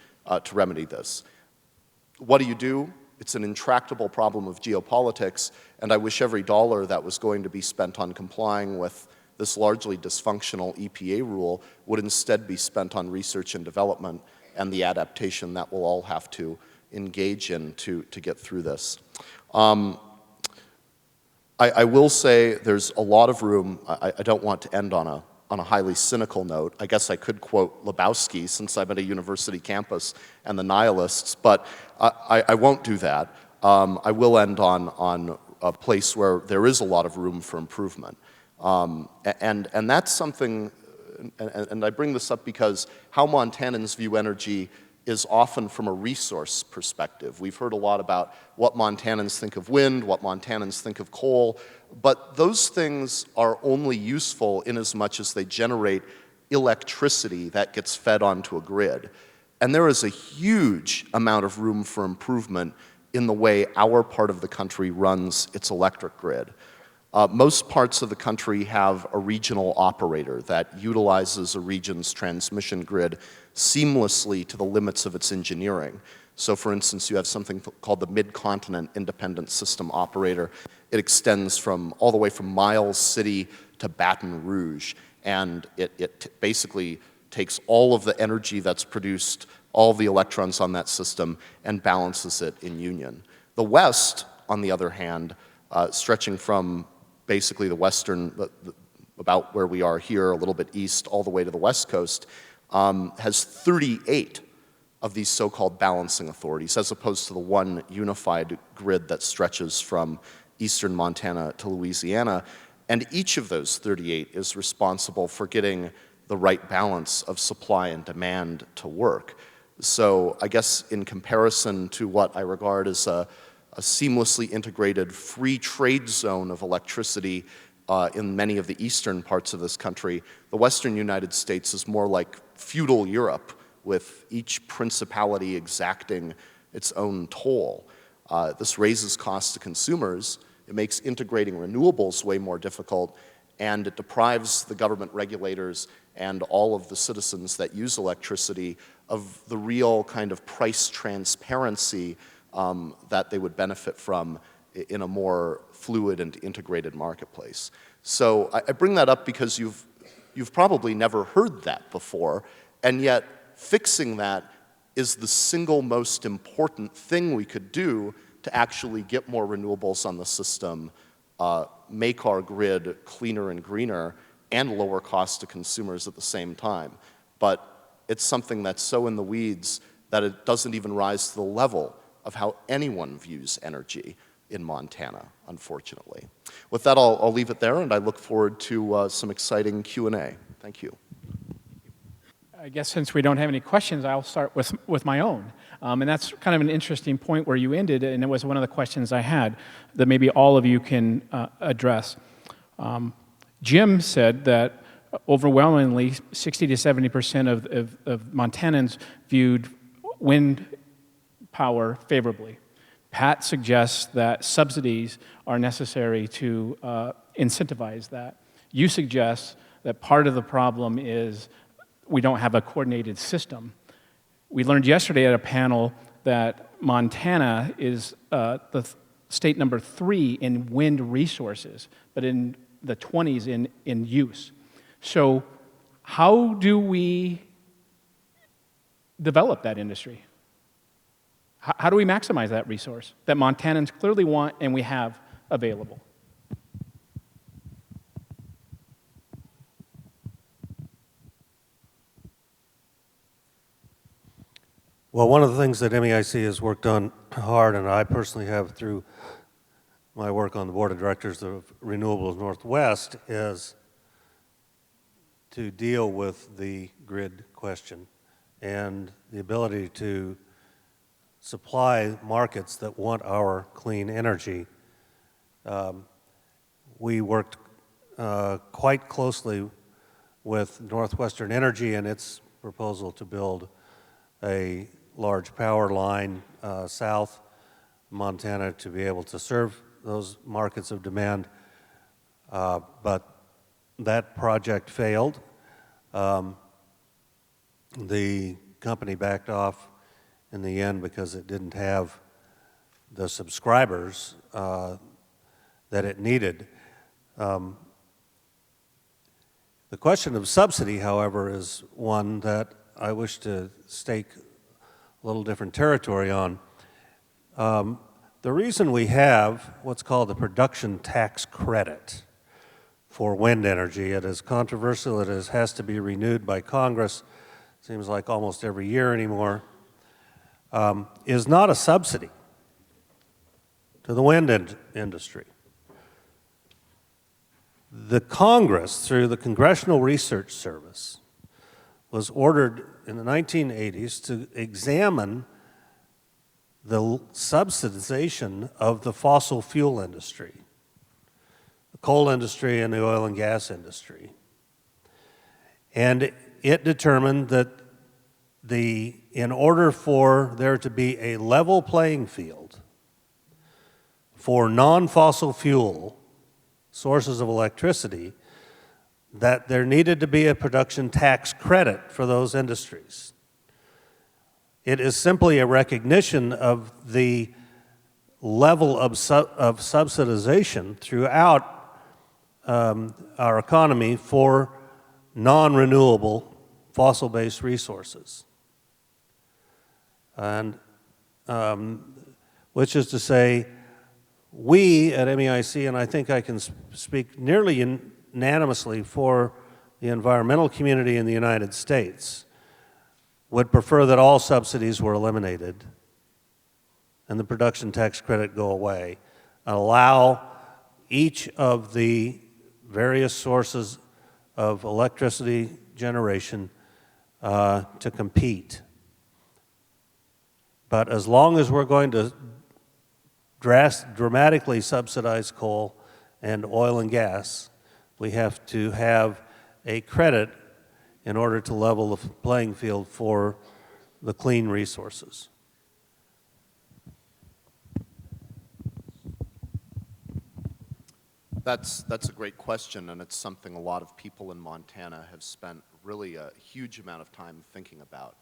to remedy this. What do? It's an intractable problem of geopolitics, and I wish every dollar that was going to be spent on complying with this largely dysfunctional EPA rule would instead be spent on research and development and the adaptation that we'll all have to engage in to get through this. I will say there's a lot of room. I don't want to end on a highly cynical note. I guess I could quote Lebowski since I'm at a university campus and the nihilists, but I won't do that. I will end on a place where there is a lot of room for improvement. And that's something, and I bring this up because how Montanans view energy is often from a resource perspective. We've heard a lot about what Montanans think of wind, what Montanans think of coal, but those things are only useful in as much as they generate electricity that gets fed onto a grid. And there is a huge amount of room for improvement in the way our part of the country runs its electric grid. Most parts of the country have a regional operator that utilizes a region's transmission grid seamlessly to the limits of its engineering. So for instance, you have something called the Mid-Continent Independent System Operator. It extends all the way from Miles City to Baton Rouge, and it basically takes all of the energy that's produced, all of the electrons on that system, and balances it in union. The West, on the other hand, stretching from basically the western, about where we are here, a little bit east, all the way to the West Coast, has 38 of these so-called balancing authorities, as opposed to the one unified grid that stretches from eastern Montana to Louisiana. And each of those 38 is responsible for getting the right balance of supply and demand to work. So I guess in comparison to what I regard as a seamlessly integrated free trade zone of electricity in many of the eastern parts of this country, the western United States is more like feudal Europe, with each principality exacting its own toll. This raises costs to consumers, it makes integrating renewables way more difficult, and it deprives the government regulators and all of the citizens that use electricity of the real kind of price transparency that they would benefit from in a more fluid and integrated marketplace. So I bring that up because you've probably never heard that before, and yet fixing that is the single most important thing we could do to actually get more renewables on the system, make our grid cleaner and greener, and lower costs to consumers at the same time. But it's something that's so in the weeds that it doesn't even rise to the level of how anyone views energy in Montana, unfortunately. With that, I'll leave it there, and I look forward to some exciting Q&A. Thank you. I guess since we don't have any questions, I'll start with my own. And that's kind of an interesting point where you ended, and it was one of the questions I had that maybe all of you can address. Jim said that overwhelmingly 60 to 70% of Montanans viewed wind power favorably. Pat suggests that subsidies are necessary to incentivize that. You suggest that part of the problem is we don't have a coordinated system. We learned yesterday at a panel that Montana is the state number 3 in wind resources, but in the 20s in use. So how do we develop that industry? How do we maximize that resource that Montanans clearly want and we have available? Well, one of the things that MEIC has worked on hard, and I personally have through my work on the board of directors of Renewables Northwest, is to deal with the grid question and the ability to supply markets that want our clean energy. We worked quite closely with Northwestern Energy and its proposal to build a large power line south Montana to be able to serve those markets of demand, but that project failed. The company backed off in the end because it didn't have the subscribers that it needed. The question of subsidy, however, is one that I wish to stake a little different territory on. The reason we have what's called the production tax credit for wind energy, it is controversial, has to be renewed by Congress, seems like almost every year anymore, is not a subsidy to the wind industry. The Congress, through the Congressional Research Service, was ordered in the 1980s to examine the subsidization of the fossil fuel industry, the coal industry and the oil and gas industry. And it determined that in order for there to be a level playing field for non-fossil fuel sources of electricity, that there needed to be a production tax credit for those industries. It is simply a recognition of the level of subsidization throughout our economy for non-renewable fossil-based resources. And which is to say, we at MEIC, and I think I can speak nearly unanimously for the environmental community in the United States, would prefer that all subsidies were eliminated and the production tax credit go away, and allow each of the various sources of electricity generation to compete. But as long as we're going to dramatically subsidize coal and oil and gas, we have to have a credit in order to level the playing field for the clean resources. That's a great question, and it's something a lot of people in Montana have spent really a huge amount of time thinking about.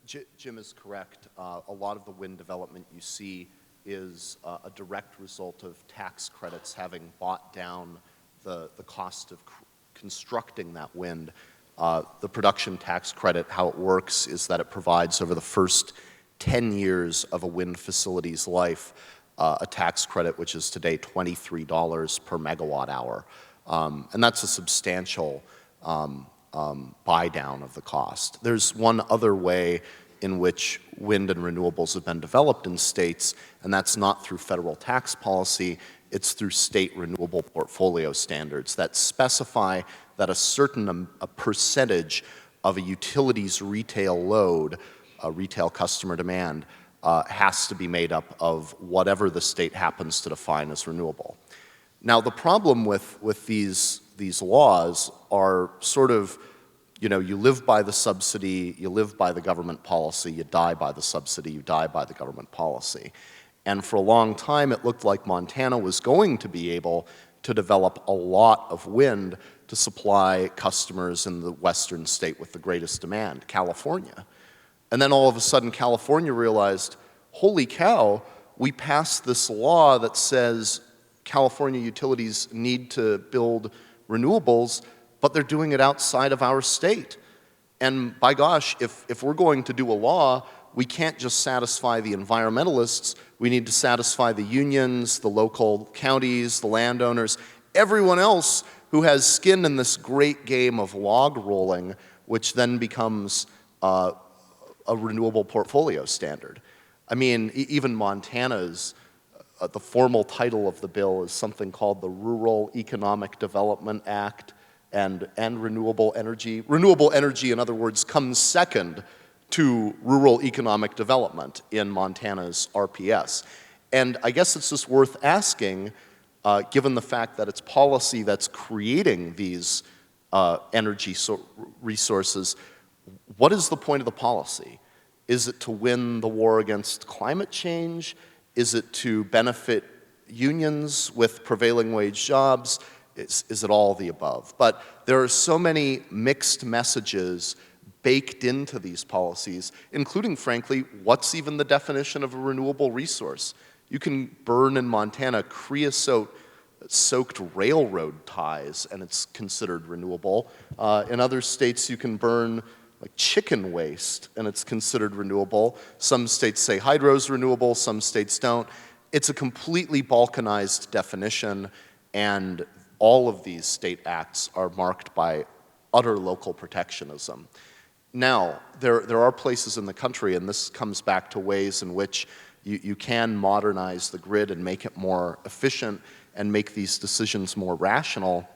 Jim is correct. A lot of the wind development you see is a direct result of tax credits having bought down the cost of constructing that wind. The production tax credit, how it works is that it provides over the first 10 years of a wind facility's life a tax credit which is today $23 per megawatt hour. And that's a substantial buy down of the cost. There's one other way in which wind and renewables have been developed in states, and that's not through federal tax policy, it's through state renewable portfolio standards that specify that a percentage of a utility's retail load, retail customer demand, has to be made up of whatever the state happens to define as renewable. Now, the problem with these laws are sort of, you know, you live by the subsidy, you live by the government policy, you die by the subsidy, you die by the government policy. And for a long time, it looked like Montana was going to be able to develop a lot of wind to supply customers in the western state with the greatest demand, California. And then all of a sudden, California realized, holy cow, we passed this law that says California utilities need to build renewables, but they're doing it outside of our state. And by gosh, if we're going to do a law, we can't just satisfy the environmentalists, we need to satisfy the unions, the local counties, the landowners, everyone else who has skin in this great game of log rolling, which then becomes a renewable portfolio standard. I mean, even Montana's, the formal title of the bill is something called the Rural Economic Development Act. and renewable energy. Renewable energy, in other words, comes second to rural economic development in Montana's RPS. And I guess it's just worth asking, given the fact that it's policy that's creating these energy resources, what is the point of the policy? Is it to win the war against climate change? Is it to benefit unions with prevailing wage jobs? Is it all the above? But there are so many mixed messages baked into these policies, including, frankly, what's even the definition of a renewable resource? You can burn in Montana creosote-soaked railroad ties, and it's considered renewable. In other states, you can burn like chicken waste, and it's considered renewable. Some states say hydro's renewable, some states don't. It's a completely balkanized definition, and all of these state acts are marked by utter local protectionism. Now, there are places in the country, and this comes back to ways in which you can modernize the grid and make it more efficient and make these decisions more rational.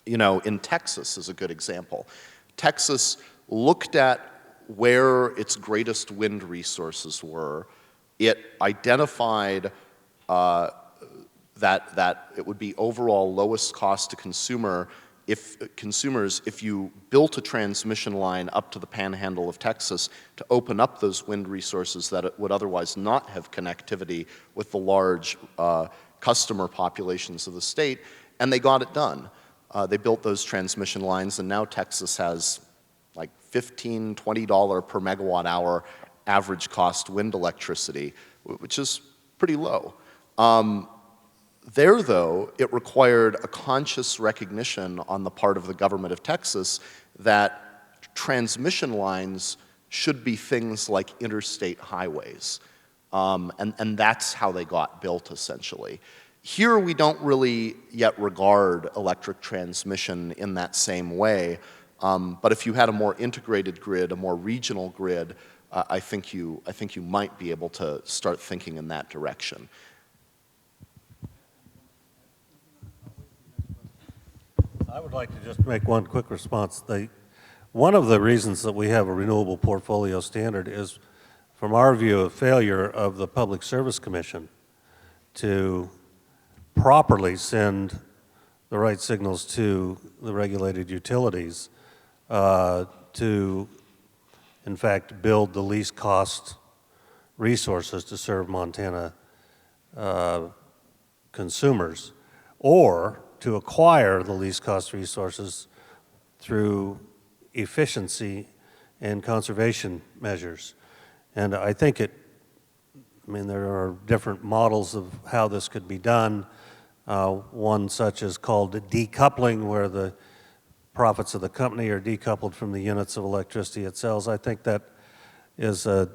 You know, in Texas is a good example. Texas looked at where its greatest wind resources were. It identified that it would be overall lowest cost to consumers if you built a transmission line up to the panhandle of Texas to open up those wind resources that it would otherwise not have connectivity with the large customer populations of the state, and they got it done. They built those transmission lines, and now Texas has like $15, $20 per megawatt hour average cost wind electricity, which is pretty low. There, though, it required a conscious recognition on the part of the government of Texas that transmission lines should be things like interstate highways. And that's how they got built, essentially. Here, we don't really yet regard electric transmission in that same way. But if you had a more integrated grid, a more regional grid, I think you might be able to start thinking in that direction. I would like to just make one quick response. One of the reasons that we have a renewable portfolio standard is, from our view, a failure of the Public Service Commission to properly send the right signals to the regulated utilities to, in fact, build the least cost resources to serve Montana consumers, or to acquire the least cost resources through efficiency and conservation measures. And I think there are different models of how this could be done. One such is called decoupling, where the profits of the company are decoupled from the units of electricity it sells. I think that is a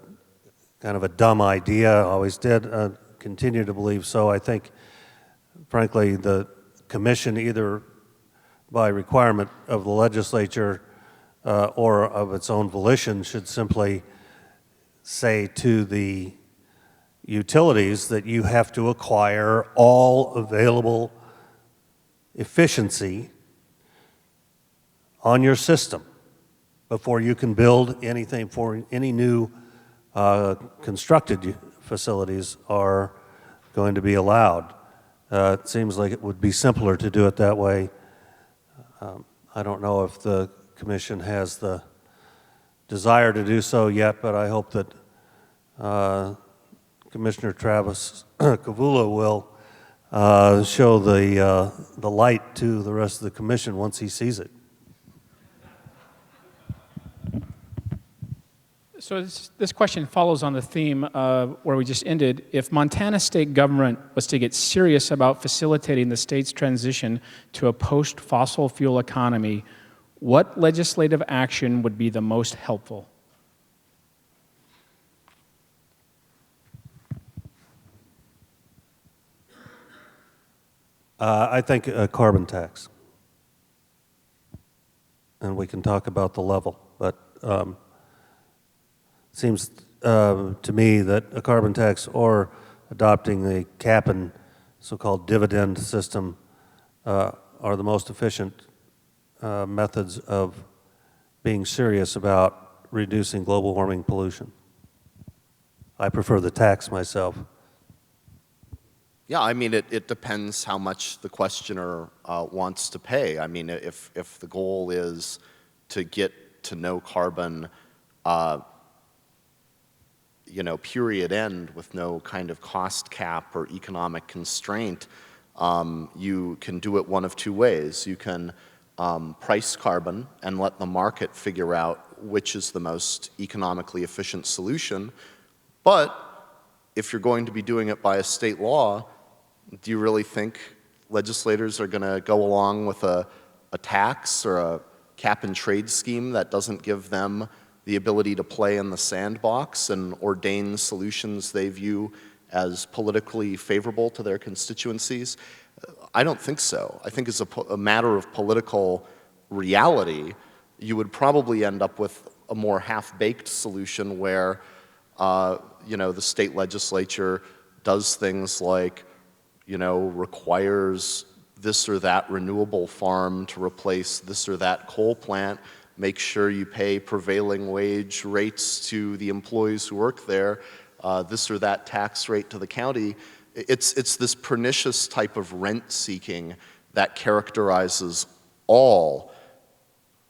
kind of a dumb idea, always did, continue to believe so. I think, frankly, the Commission, either by requirement of the legislature or of its own volition, should simply say to the utilities that you have to acquire all available efficiency on your system before you can build anything. For any new constructed facilities are going to be allowed. It seems like it would be simpler to do it that way. I don't know if the Commission has the desire to do so yet, but I hope that Commissioner Travis Kavulla will show the light to the rest of the Commission once he sees it. So this question follows on the theme where we just ended. If Montana state government was to get serious about facilitating the state's transition to a post-fossil fuel economy, what legislative action would be the most helpful? I think a carbon tax. And we can talk about the level, but seems to me that a carbon tax or adopting the cap and so-called dividend system are the most efficient methods of being serious about reducing global warming pollution. I prefer the tax myself. Yeah, I mean, it depends how much the questioner wants to pay. I mean, if the goal is to get to no carbon, period end with no kind of cost cap or economic constraint, you can do it one of two ways. You can price carbon and let the market figure out which is the most economically efficient solution. But if you're going to be doing it by a state law, do you really think legislators are going to go along with a tax or a cap and trade scheme that doesn't give them the ability to play in the sandbox and ordain solutions they view as politically favorable to their constituencies? I don't think so. I think as a matter of political reality, you would probably end up with a more half-baked solution where, the state legislature does things like, requires this or that renewable farm to replace this or that coal plant, make sure you pay prevailing wage rates to the employees who work there, this or that tax rate to the county. It's this pernicious type of rent seeking that characterizes all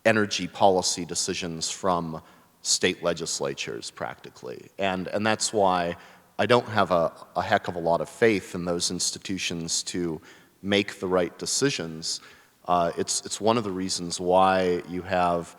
energy policy decisions from state legislatures practically. And that's why I don't have a heck of a lot of faith in those institutions to make the right decisions. It's one of the reasons why you have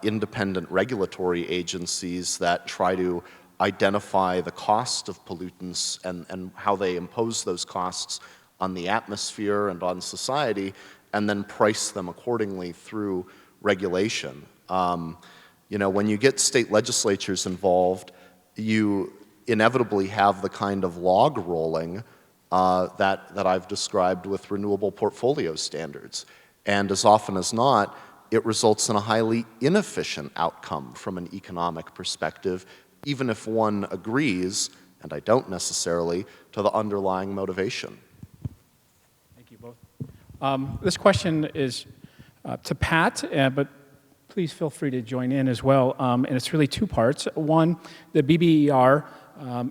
independent regulatory agencies that try to identify the cost of pollutants and how they impose those costs on the atmosphere and on society, and then price them accordingly through regulation. When you get state legislatures involved, you inevitably have the kind of log rolling that I've described with renewable portfolio standards. And as often as not, it results in a highly inefficient outcome from an economic perspective, even if one agrees, and I don't necessarily, to the underlying motivation. Thank you both. This question is to Pat, but please feel free to join in as well. And it's really two parts. One, the BBER,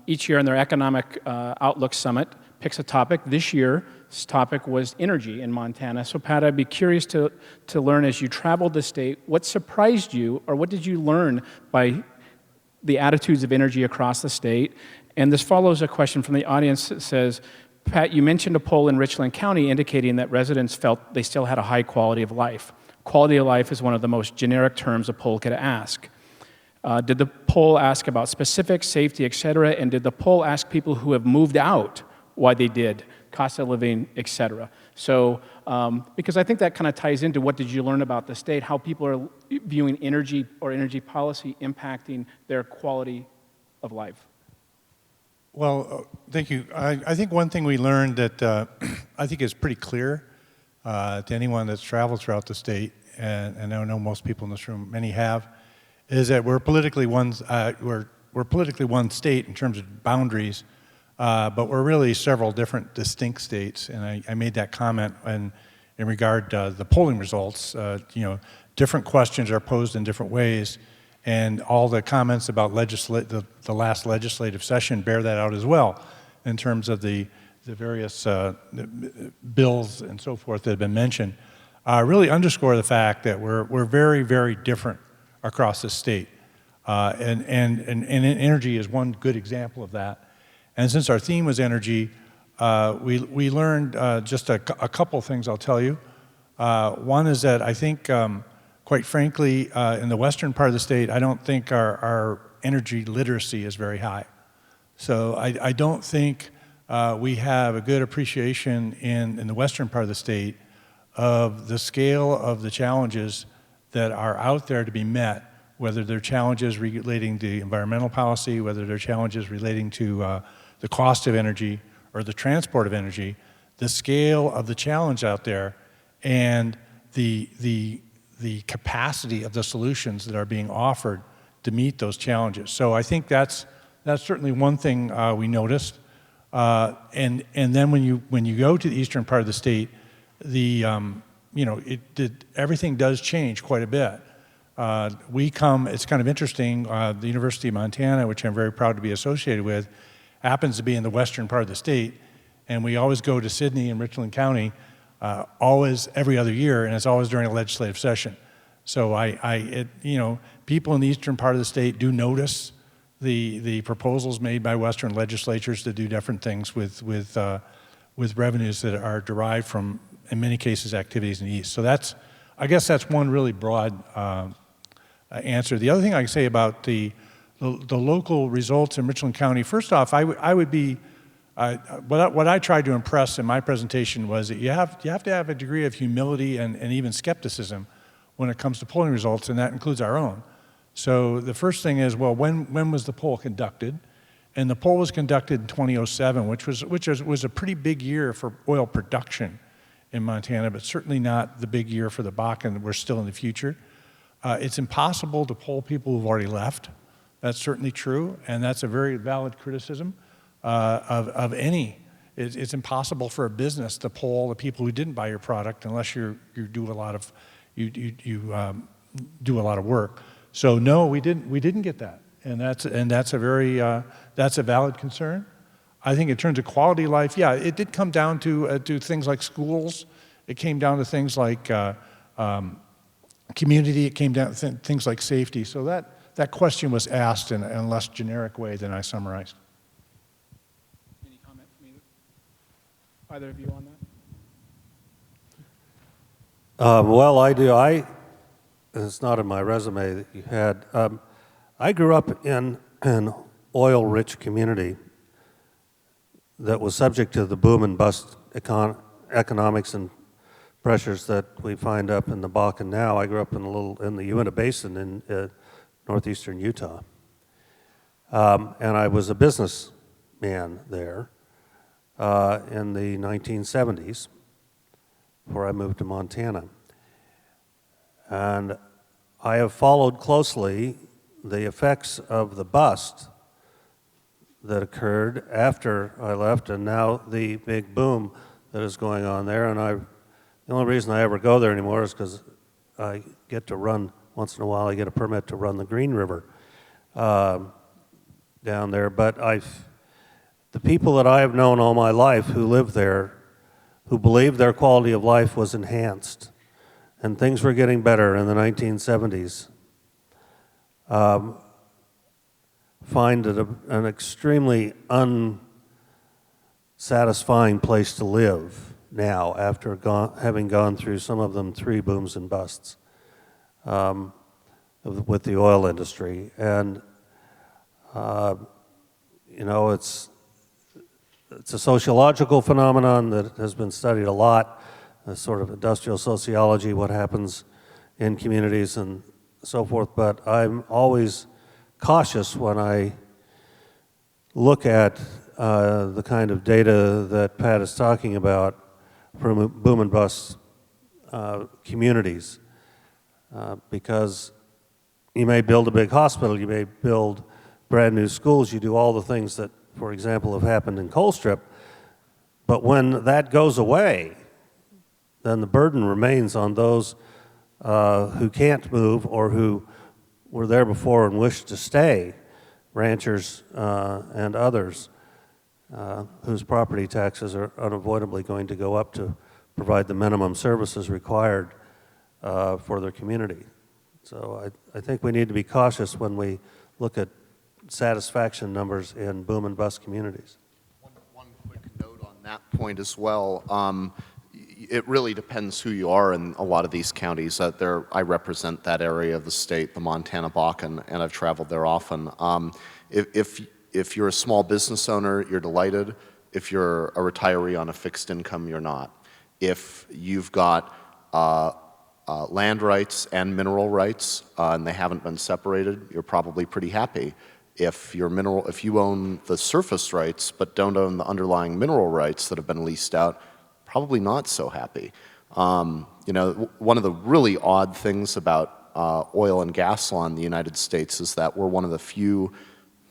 each year in their Economic Outlook Summit, picks a topic. This year's topic was energy in Montana. So Pat, I'd be curious to learn, as you traveled the state, what surprised you, or what did you learn by the attitudes of energy across the state? And this follows a question from the audience that says, Pat, you mentioned a poll in Richland County indicating that residents felt they still had a high quality of life. Quality of life is one of the most generic terms a poll could ask. Did the poll ask about specifics, safety, et cetera? And did the poll ask people who have moved out why they did, cost of living, et cetera? So, because I think that kind of ties into what did you learn about the state, how people are viewing energy or energy policy impacting their quality of life. Well, thank you. I think one thing we learned that I think is pretty clear to anyone that's traveled throughout the state, and I know most people in this room, many have, is that we're politically one state in terms of boundaries, but we're really several different distinct states. And I made that comment in regard to the polling results. Different questions are posed in different ways, and all the comments about the last legislative session bear that out as well, in terms of the various bills and so forth that have been mentioned, really underscore the fact that we're very, very different across the state. And energy is one good example of that. And since our theme was energy, we learned just a couple of things I'll tell you. One is that I think, quite frankly, in the western part of the state, I don't think our energy literacy is very high. So I don't think we have a good appreciation in the western part of the state of the scale of the challenges that are out there to be met, whether they're challenges relating to environmental policy, whether they're challenges relating to the cost of energy or the transport of energy, the scale of the challenge out there and the capacity of the solutions that are being offered to meet those challenges. So I think that's certainly one thing we noticed. And then when you go to the eastern part of the state, the everything does change quite a bit. It's kind of interesting, the University of Montana, which I'm very proud to be associated with, happens to be in the western part of the state, and we always go to Sydney and Richland County, always every other year, and it's always during a legislative session. So people in the eastern part of the state do notice the proposals made by western legislatures to do different things with revenues that are derived from, in many cases, activities in the east. So I guess that's one really broad answer. The other thing I can say about the local results in Richland County, first off, what I tried to impress in my presentation was that you have to have a degree of humility and even skepticism when it comes to polling results, and that includes our own. So the first thing is, well, when was the poll conducted? And the poll was conducted in 2007, which was a pretty big year for oil production in Montana, but certainly not the big year for the Bakken. We're still in the future. It's impossible to poll people who've already left. That's certainly true, and that's a very valid criticism of any. It's impossible for a business to poll the people who didn't buy your product unless you do a lot of work. So no, we didn't get that, and that's a valid concern. I think in terms of quality of life, yeah, it did come down to things like schools. It came down to things like community. It came down to things like safety. So that question was asked in a less generic way than I summarized. Any comment from either of you on that? Well, I do. It's not in my resume that you had. I grew up in an oil-rich community that was subject to the boom and bust economics and pressures that we find up in the Bakken now. I grew up in the Uinta Basin in northeastern Utah, and I was a businessman there in the 1970s before I moved to Montana. And I have followed closely the effects of the bust that occurred after I left, and now the big boom that is going on there. And the only reason I ever go there anymore is because I get to run, once in a while I get a permit to run the Green River down there. But the people that I have known all my life who live there, who believed their quality of life was enhanced, and things were getting better in the 1970s, find it an extremely unsatisfying place to live now after having gone through, some of them, 3 booms and busts with the oil industry. And it's a sociological phenomenon that has been studied a lot, sort of industrial sociology, what happens in communities and so forth. But I'm always cautious when I look at the kind of data that Pat is talking about from boom and bust communities, because you may build a big hospital, you may build brand new schools, you do all the things that, for example, have happened in Colstrip, but when that goes away, then the burden remains on those who can't move or who were there before and wish to stay, ranchers and others whose property taxes are unavoidably going to go up to provide the minimum services required for their community. So I think we need to be cautious when we look at satisfaction numbers in boom and bust communities. One quick note on that point as well. It really depends who you are in a lot of these counties. I represent that area of the state, the Montana Bakken, and I've traveled there often. If you're a small business owner, you're delighted. If you're a retiree on a fixed income, you're not. If you've got land rights and mineral rights and they haven't been separated, you're probably pretty happy. If you own the surface rights but don't own the underlying mineral rights that have been leased out, probably not so happy. One of the really odd things about oil and gas law in the United States is that we're one of the few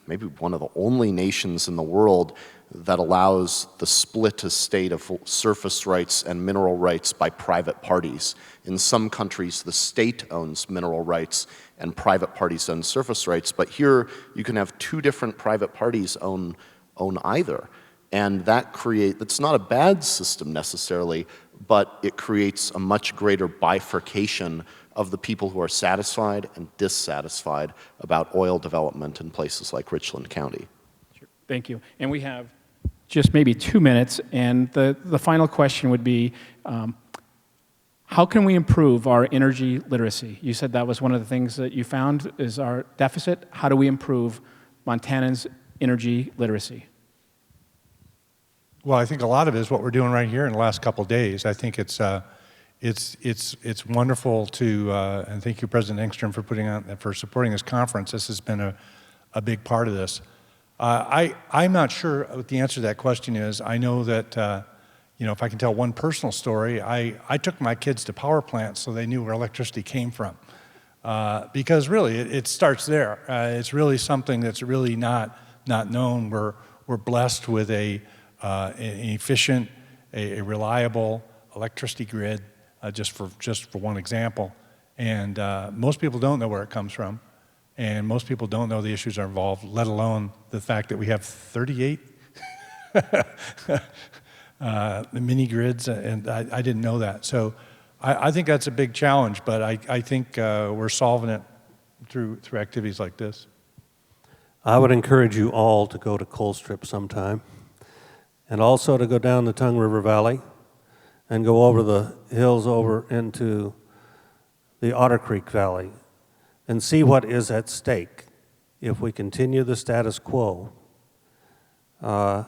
maybe one of the only nations in the world that allows the split estate of surface rights and mineral rights by private parties. In some countries, the state owns mineral rights and private parties own surface rights, but here you can have two different private parties own either. And that's not a bad system necessarily, but it creates a much greater bifurcation of the people who are satisfied and dissatisfied about oil development in places like Richland County. Sure. Thank you. And we have just maybe 2 minutes, and the final question would be, how can we improve our energy literacy? You said that was one of the things that you found is our deficit. How do we improve Montanans' energy literacy? Well, I think a lot of it is what we're doing right here in the last couple of days. I think it's wonderful to, and thank you, President Engstrom, for supporting this conference. This has been a big part of this. I'm not sure what the answer to that question is. I know that, if I can tell one personal story, I took my kids to power plants so they knew where electricity came from. Because really, it starts there. It's really something that's really not known. We're blessed with an efficient, a reliable electricity grid, just for one example. And most people don't know where it comes from. And most people don't know the issues that are involved, let alone the fact that we have 38 mini grids, and I didn't know that. So I think that's a big challenge, but I think we're solving it through activities like this. I would encourage you all to go to Colstrip sometime, and also to go down the Tongue River Valley and go over the hills over into the Otter Creek Valley and see what is at stake if we continue the status quo. I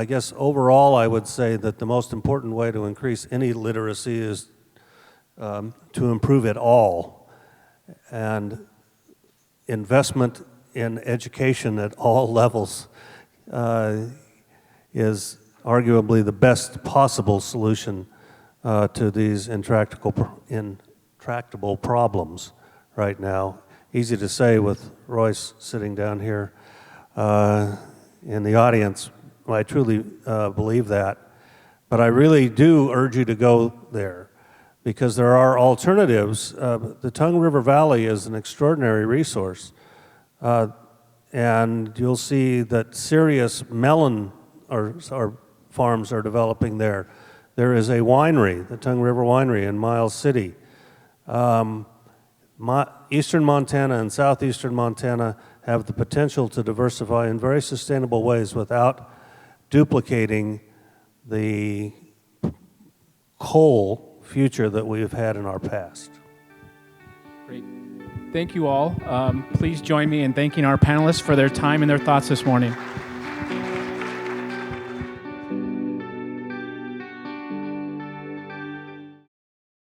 guess overall I would say that the most important way to increase any literacy is to improve it all. And investment in education at all levels is arguably the best possible solution to these intractable problems right now. Easy to say with Royce sitting down here in the audience. I truly believe that. But I really do urge you to go there because there are alternatives. The Tongue River Valley is an extraordinary resource. And you'll see that serious melon or farms are developing there. There is a winery, the Tongue River Winery in Miles City. Eastern Montana and southeastern Montana have the potential to diversify in very sustainable ways without duplicating the coal future that we've had in our past. Great. Thank you all. Please join me in thanking our panelists for their time and their thoughts this morning.